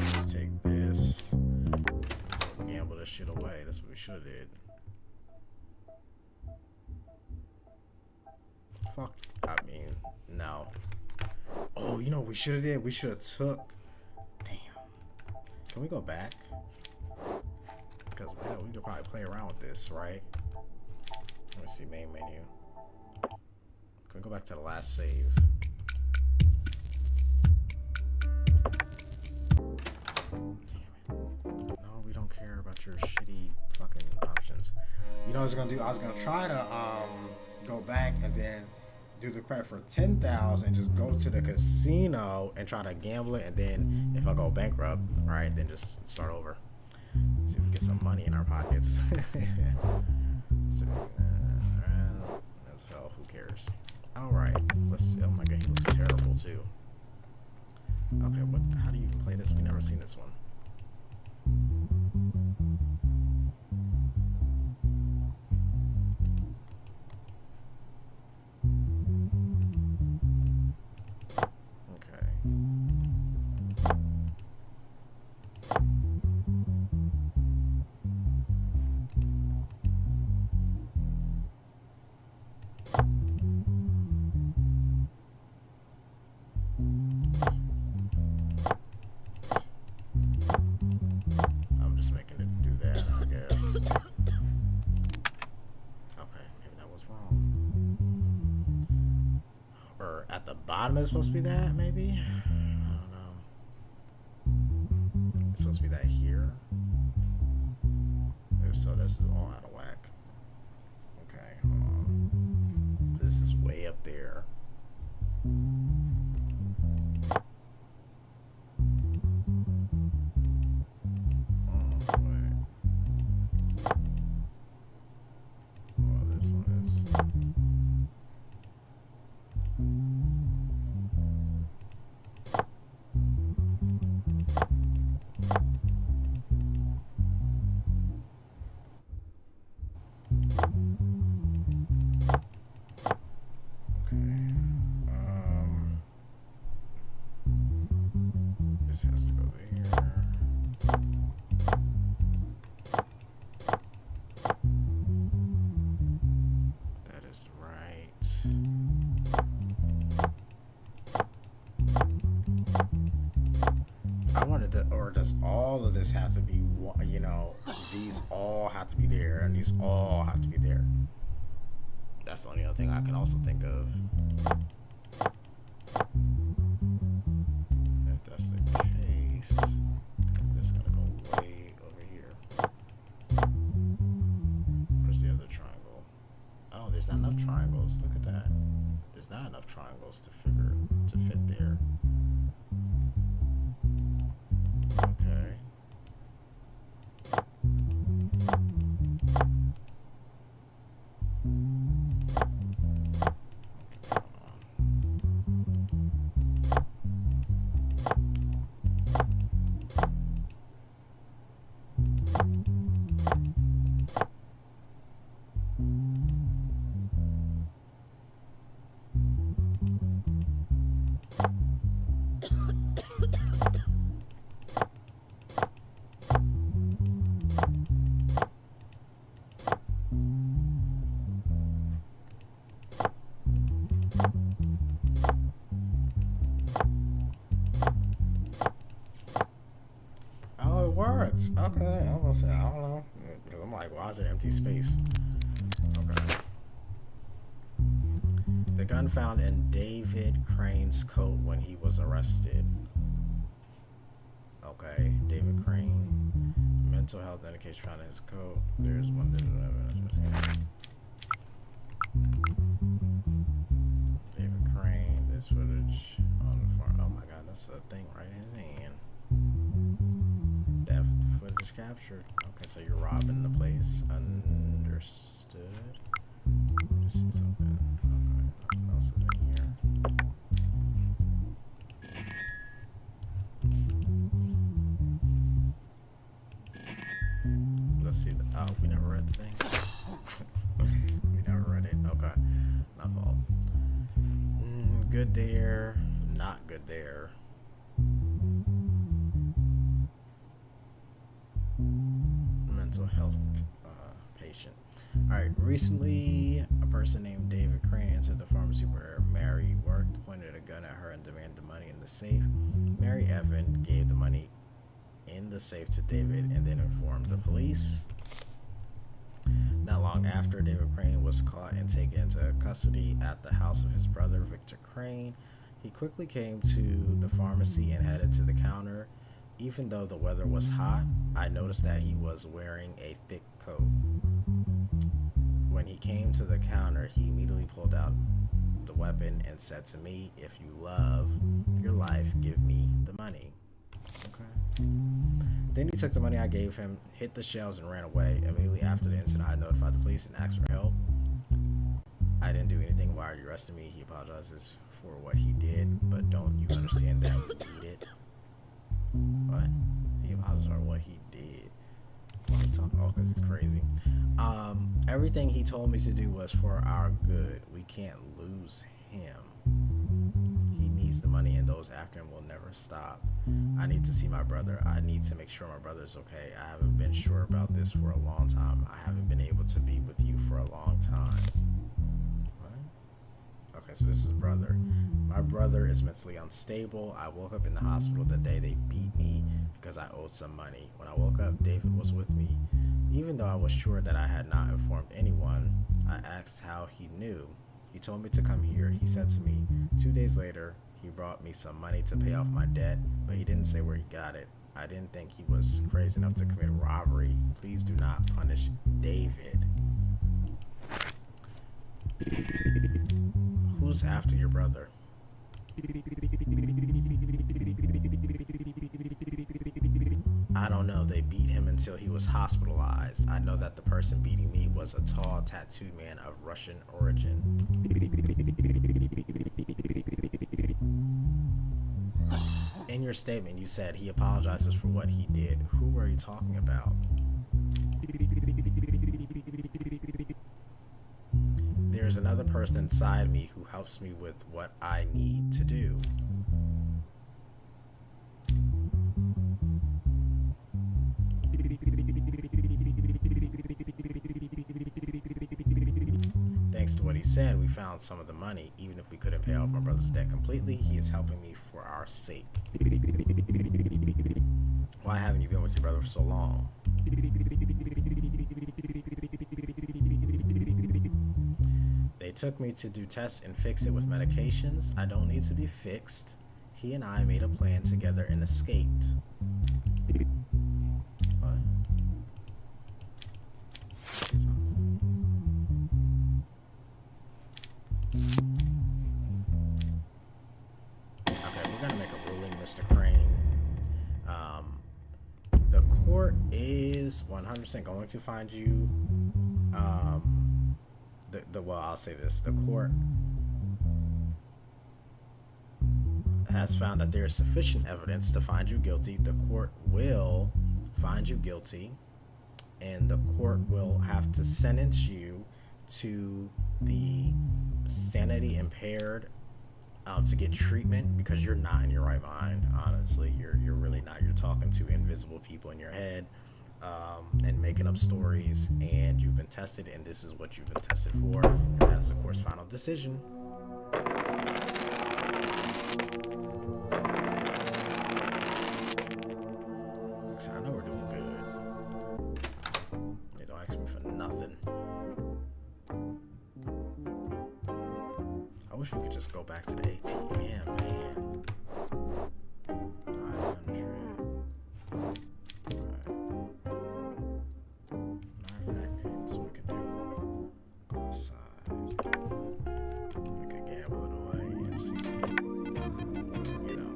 Let's take this. Gamble this shit away. That's what we should have did. Fuck. I mean, no. Oh, you know what we should have did? We should have took. Damn. Can we go back? Because we could probably play around with this, right? Let me see main menu. Can we go back to the last save? No, we don't care about your shitty fucking options. You know what I was gonna do? I was gonna try to go back and then do the credit for 10,000. Just go to the casino and try to gamble it, and then if I go bankrupt, right, then just start over. See if we get some money in our pockets. So, that's hell. Who cares? All right, let's see. Oh my god, he looks terrible too. Okay, what? How do you play this? We never seen this one. I'm just making it do that, I guess. Okay, maybe that was wrong. Or at the bottom it's supposed to be that, maybe? I don't know. It's supposed to be that here. If so, this is all out of whack. Okay, hold on. This is way up there. This has to go there. That is right. I wanted to, or does all of this have to be, you know, these all have to be there and these all have to be there? That's the only other thing I can also think of. If that's the case, I'm just gonna go way over here. Where's the other triangle? Oh, there's not enough triangles. Look at that. There's not enough triangles to fit there. Okay. worked. Okay, I'm gonna say I don't know because I'm like, why is there empty space? Okay. The gun found in David Crane's coat when he was arrested. Okay, David Crane. Mental health indication found in his coat. There's one. David Crane. This footage on the farm. Oh my God, that's a thing right in his hand. Theft footage captured. Okay, so you're robbing the place. Understood. Just see something. Okay, nothing else is in here. Let's see. Oh, we never read the thing. We never read it. Okay, not fault. Good there. Not good there. Mental health patient. Alright, recently a person named David Crane entered the pharmacy where Mary worked, pointed a gun at her, and demanded money in the safe. Mary Evan gave the money in the safe to David and then informed the police. Not long after, David Crane was caught and taken into custody at the house of his brother, Victor Crane. He quickly came to the pharmacy and headed to the counter. Even though the weather was hot, I noticed that he was wearing a thick coat. When he came to the counter, he immediately pulled out the weapon and said to me, "If you love your life, give me the money." Okay. Then he took the money I gave him, hit the shelves, and ran away. Immediately after the incident, I notified the police and asked for help. "I didn't do anything. Why are you arresting me?" He apologizes for what he did, but don't you understand that we need it? What? He apologized for what he did. What are you talking about? Because he's crazy. Everything he told me to do was for our good. We can't lose him. He needs the money, and those after him will never stop. I need to see my brother. I need to make sure my brother's okay. I haven't been sure about this for a long time. I haven't been able to be with you for a long time. What? Okay, so this is brother. My brother is mentally unstable. I woke up in the hospital the day they beat me because I owed some money. When I woke up, David was with me. Even though I was sure that I had not informed anyone, I asked how he knew. He told me to come here. He said to me, 2 days later, he brought me some money to pay off my debt, but he didn't say where he got it. I didn't think he was crazy enough to commit robbery. Please do not punish David. Who's after your brother? I don't know. They beat him until he was hospitalized. I know that the person beating me was a tall, tattooed man of Russian origin. In your statement, you said he apologizes for what he did. Who are you talking about? There's another person inside me who helps me with what I need to do. Thanks to what he said, we found some of the money. Even if we couldn't pay off my brother's debt completely, he is helping me for our sake. Why haven't you been with your brother for so long? They took me to do tests and fix it with medications. I don't need to be fixed. He and I made a plan together and escaped. What? Okay, we're gonna make a ruling, Mr. Crane. The court is 100% going to find you. Well, I'll say this: the court has found that there is sufficient evidence to find you guilty. The court will find you guilty, and the court will have to sentence you to the sanity impaired to get treatment because you're not in your right mind. Honestly, you're really not. You're talking to invisible people in your head and making up stories, and you've been tested, and this is what you've been tested for, and that is the court's final decision. So I know we're doing wish we could just go back to the ATM, man. 500. Okay. Matter of fact, this is what we could do. Go outside. We could gamble it away and see if we can, you know.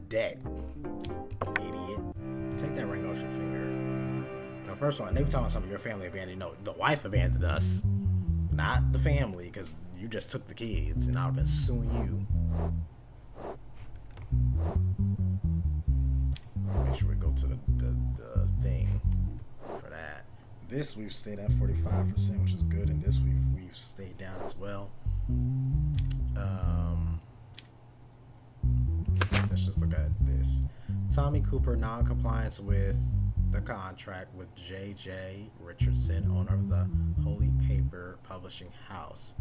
Debt, idiot. Take that ring off your finger. Now, first of all, they were talking about some of your family abandoned. No, the wife abandoned us, not the family, because you just took the kids, and I've been suing you. Make sure we go to the thing for that. This we've stayed at 45%, which is good, and this we've stayed down as well. Let's just look at this. Tommy Cooper, non-compliance with the contract with J.J. Richardson, owner of the Holy Paper Publishing House.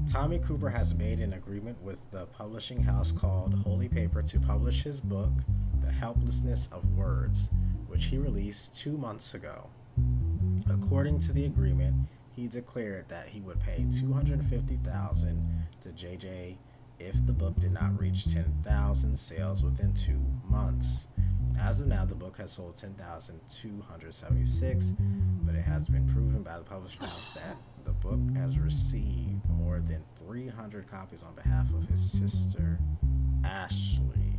Tommy Cooper has made an agreement with the publishing house called Holy Paper to publish his book, The Helplessness of Words, which he released 2 months ago. According to the agreement, he declared that he would pay $250,000 to J.J. if the book did not reach 10,000 sales within 2 months. As of now, the book has sold 10,276, but it has been proven by the publishing house that the book has received more than 300 copies on behalf of his sister, Ashley.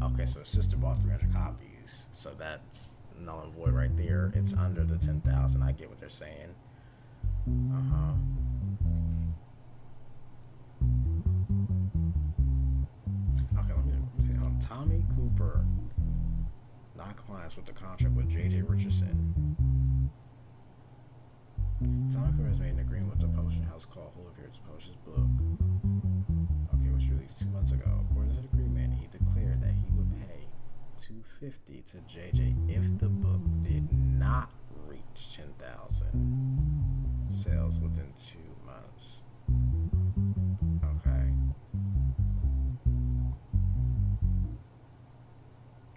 Okay, so his sister bought 300 copies, so that's null and void right there. It's under the 10,000. I get what they're saying. Okay, let me see. Tommy Cooper, non-compliance with the contract with J.J. Richardson. Tommy Cooper has made an agreement with the publishing house called Holy Paper to publish his book. Okay, which released 2 months ago. According to the agreement, he declared that he would pay $250 to J.J. if the book did not reach 10,000 sales within 2 months. Okay.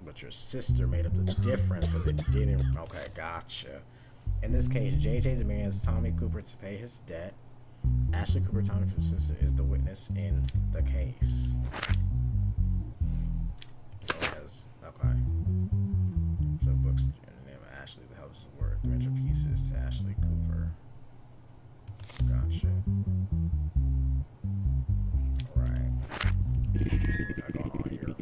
But your sister made up the difference because it didn't. Okay, gotcha. In this case, JJ demands Tommy Cooper to pay his debt. Ashley Cooper, Tommy Cooper's sister, is the witness in the case. Yes. Okay. So books in the name of Ashley, the helps the word 300 pieces to Ashley Cooper. Gotcha. Alright. What we got going on here?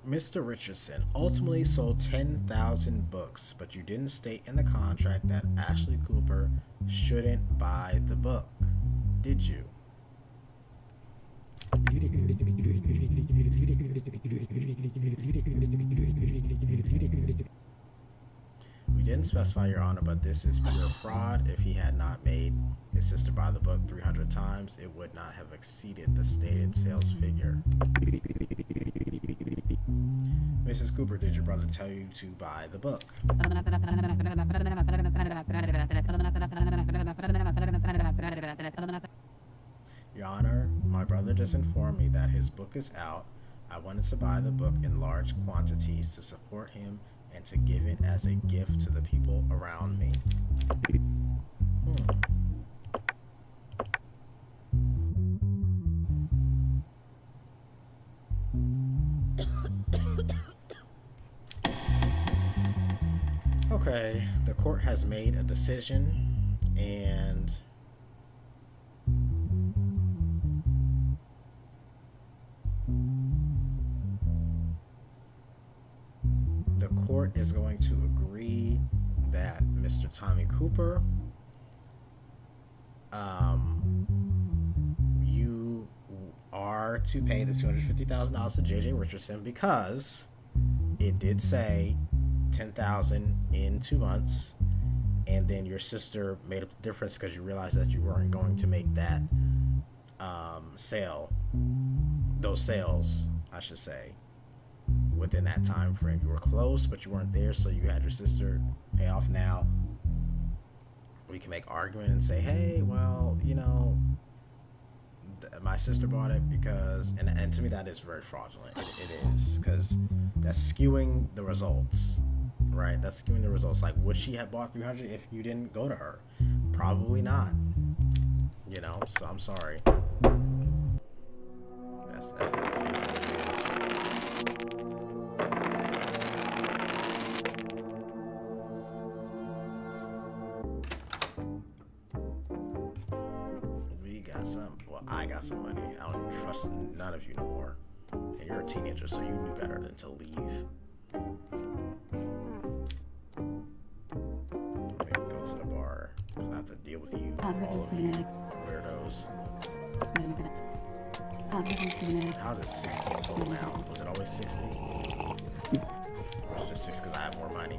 Mr. Richardson ultimately sold 10,000 books, but you didn't state in the contract that Ashley Cooper shouldn't buy the book, did you? We didn't specify, Your Honor, but this is pure fraud. If he had not made his sister buy the book 300 times, it would not have exceeded the stated sales figure. Mrs. Cooper, did your brother tell you to buy the book? Your Honor, my brother just informed me that his book is out. I wanted to buy the book in large quantities to support him and to give it as a gift to the people around me. Okay, the court has made a decision, and the court is going to agree that Mr. Tommy Cooper, you are to pay the $250,000 to J.J. Richardson because it did say 10,000 in 2 months, and then your sister made up the difference because you realized that you weren't going to make that those sales, I should say, within that time frame. You were close, but you weren't there, so you had your sister pay off. Now we can make argument and say, hey, well, my sister bought it because, and to me that is very fraudulent. It is, because that's skewing the results, right? That's skewing the results. Like, would she have bought 300 if you didn't go to her? Probably not. So I'm sorry. That's it. It is what it is. We got some. Well, I got some money. I don't even trust none of you no more. And you're a teenager, so you knew better than to leave. Let me go to the bar because I have to deal with you, all of you weirdos. How's it 60 total now? Was it always 60? Or was it just 6 because I have more money?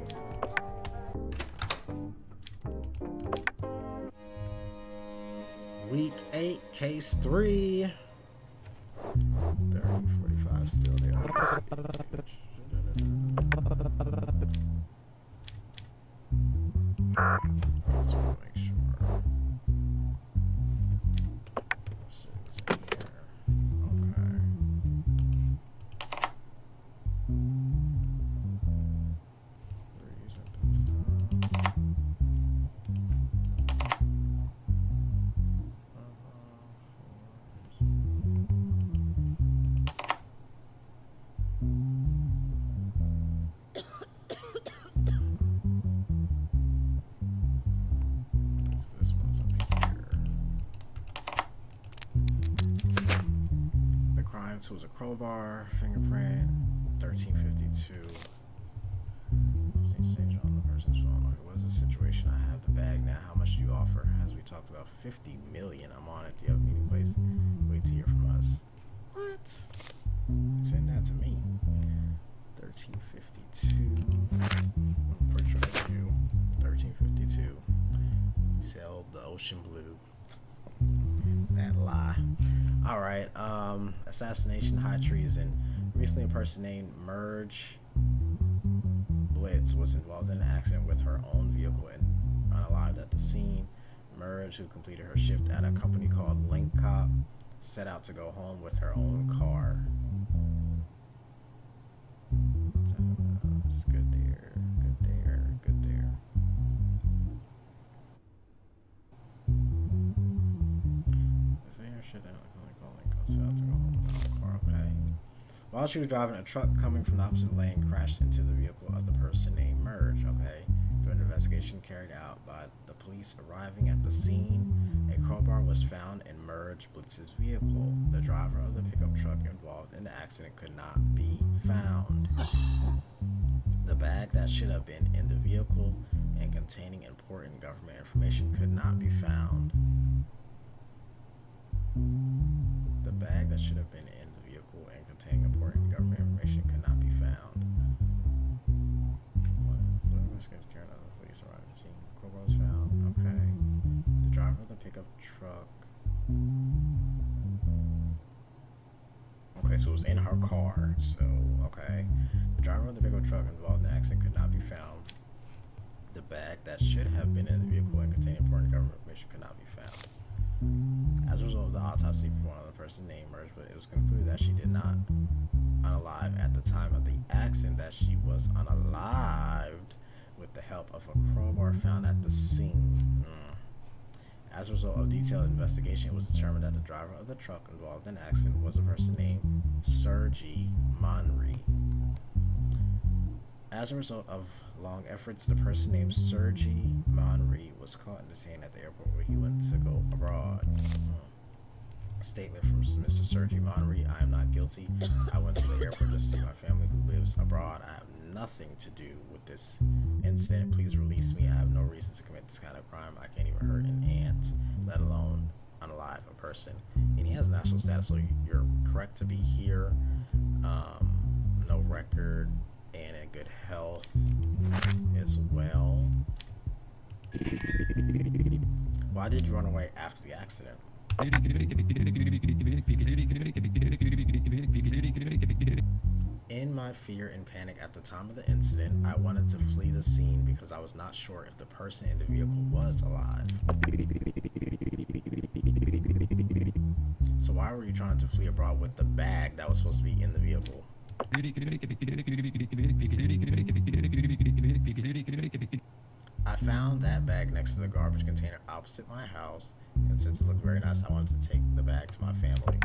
Week 8, case 3. 30, 45 still there. Just want to make sure. Let's see what's in here. Okay. Threes at the top. This one's up here. The crime tools: a crowbar, fingerprint, 1352. Exchange on the person's phone. Okay, what is the situation? I have the bag now. How much do you offer? As we talked about, 50 million. I'm on it. Do you have a meeting place? Wait to hear from us. What? Send that to me. 1352. I'm pretty sure that's you. 1352. Sell the ocean blue. That lie. All right. Assassination, high treason. Recently, a person named Merge Blitz was involved in an accident with her own vehicle and unalived at the scene. Merge, who completed her shift at a company called Link Cop, set out to go home with her own car. It's good there. Good there. Good there. Shit, set out to go home with her own car. Okay. While she was driving, a truck coming from the opposite lane crashed into the vehicle of the person named Merge. Okay. During an investigation carried out by the police arriving at the scene, a crowbar was found in Merge Blitz's vehicle. The driver of the pickup truck involved in the accident could not be found. The bag that should have been in the vehicle and containing important government information could not be found. The bag that should have been in the vehicle and containing important government information could not be found. What investigators carried out the police arrived at the scene? Crowbar was found. Okay. The driver of the pickup truck. Okay, so it was in her car. So, okay. The driver of the pickup truck involved in the accident could not be found. The bag that should have been in the vehicle and containing important government information could not be found. As a result of the autopsy performed on the person named Merge, but it was concluded that she did not unalive at the time of the accident, that she was unalived with the help of a crowbar found at the scene. As a result of detailed investigation, it was determined that the driver of the truck involved in the accident was a person named Sergi Monri. As a result of long efforts, the person named Sergi Monri was caught and detained at the airport where he went to go abroad. Statement from Mr. Sergi Monri: I am not guilty. I went to the airport just to see my family who lives abroad. I have nothing to do with this incident. Please release me. I have no reason to commit this kind of crime. I can't even hurt an ant, let alone unalive a person. And he has national status, so you're correct to be here. No record, and in good health as well. Why did you run away after the accident? In my fear and panic at the time of the incident, I wanted to flee the scene because I was not sure if the person in the vehicle was alive. So why were you trying to flee abroad with the bag that was supposed to be in the vehicle? I found that bag next to the garbage container opposite my house, and since it looked very nice, I wanted to take the bag to my family.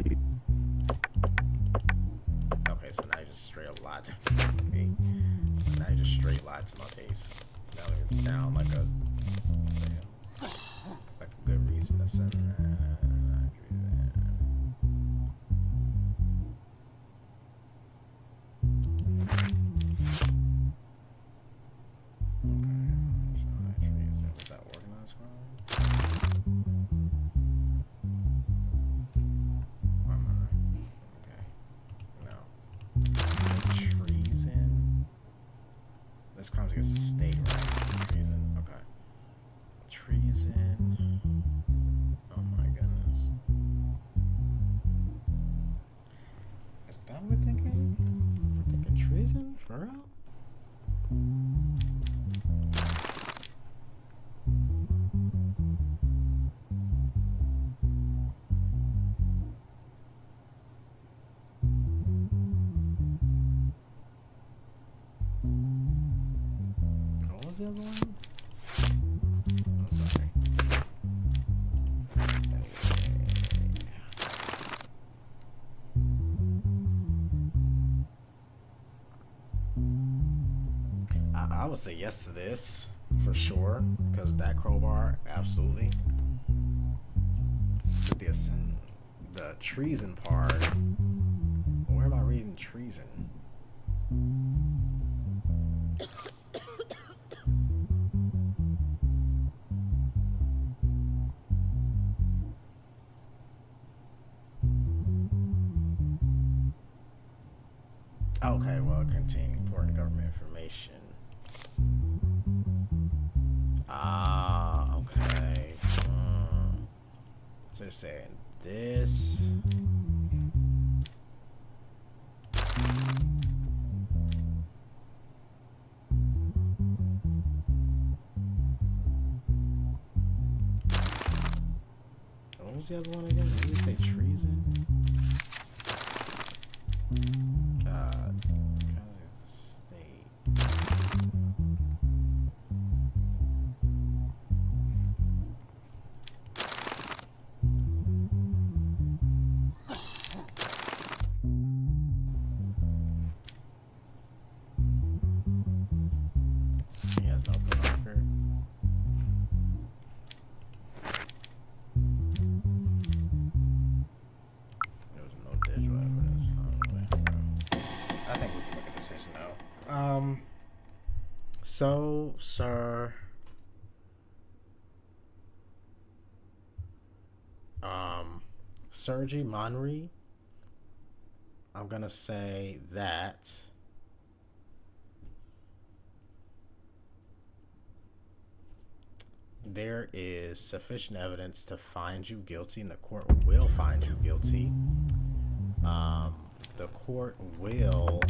Okay, so now you just straight up lied to me. Now you just straight lied to my face. That don't even sound like a good reason to send that. This crime's against the state, right? Treason. Okay. Treason. Oh my goodness. Is that what we're thinking? We're thinking treason? For real? The other one? Oh, sorry. I would say yes to this for sure, because that crowbar, absolutely. But the treason part. Where am I reading treason? Okay, well, containing important government information. Ah, okay. So it's saying this. What was the other one again? Did you say treason? So, sir, Sergi Monry, I'm gonna say that there is sufficient evidence to find you guilty, and the court will find you guilty. The court will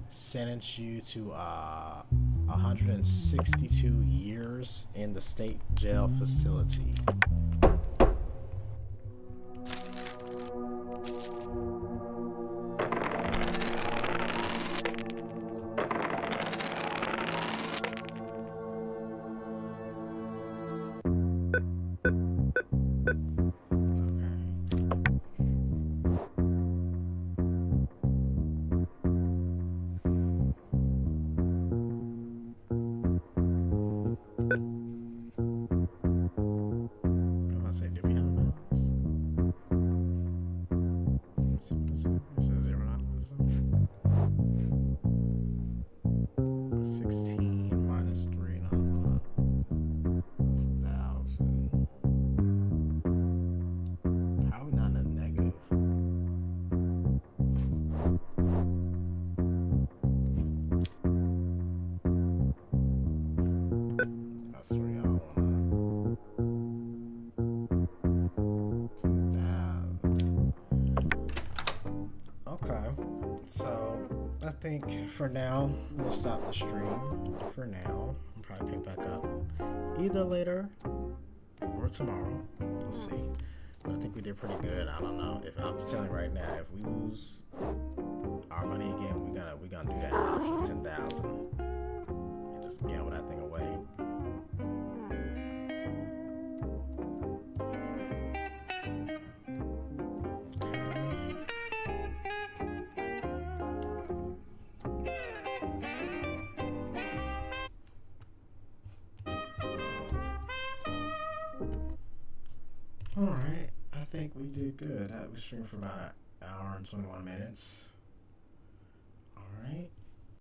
sentence you to 162 years in the state jail facility. think for now we'll stop the stream. For now, I'll probably pick back up either later or tomorrow. We'll see. But I think we did pretty good. I don't know. If I'm telling you right now, if we lose our money again, we gonna do that for 10,000 and just gamble that thing away. Alright, I think we did good. We streamed for about an hour and 21 minutes. Alright.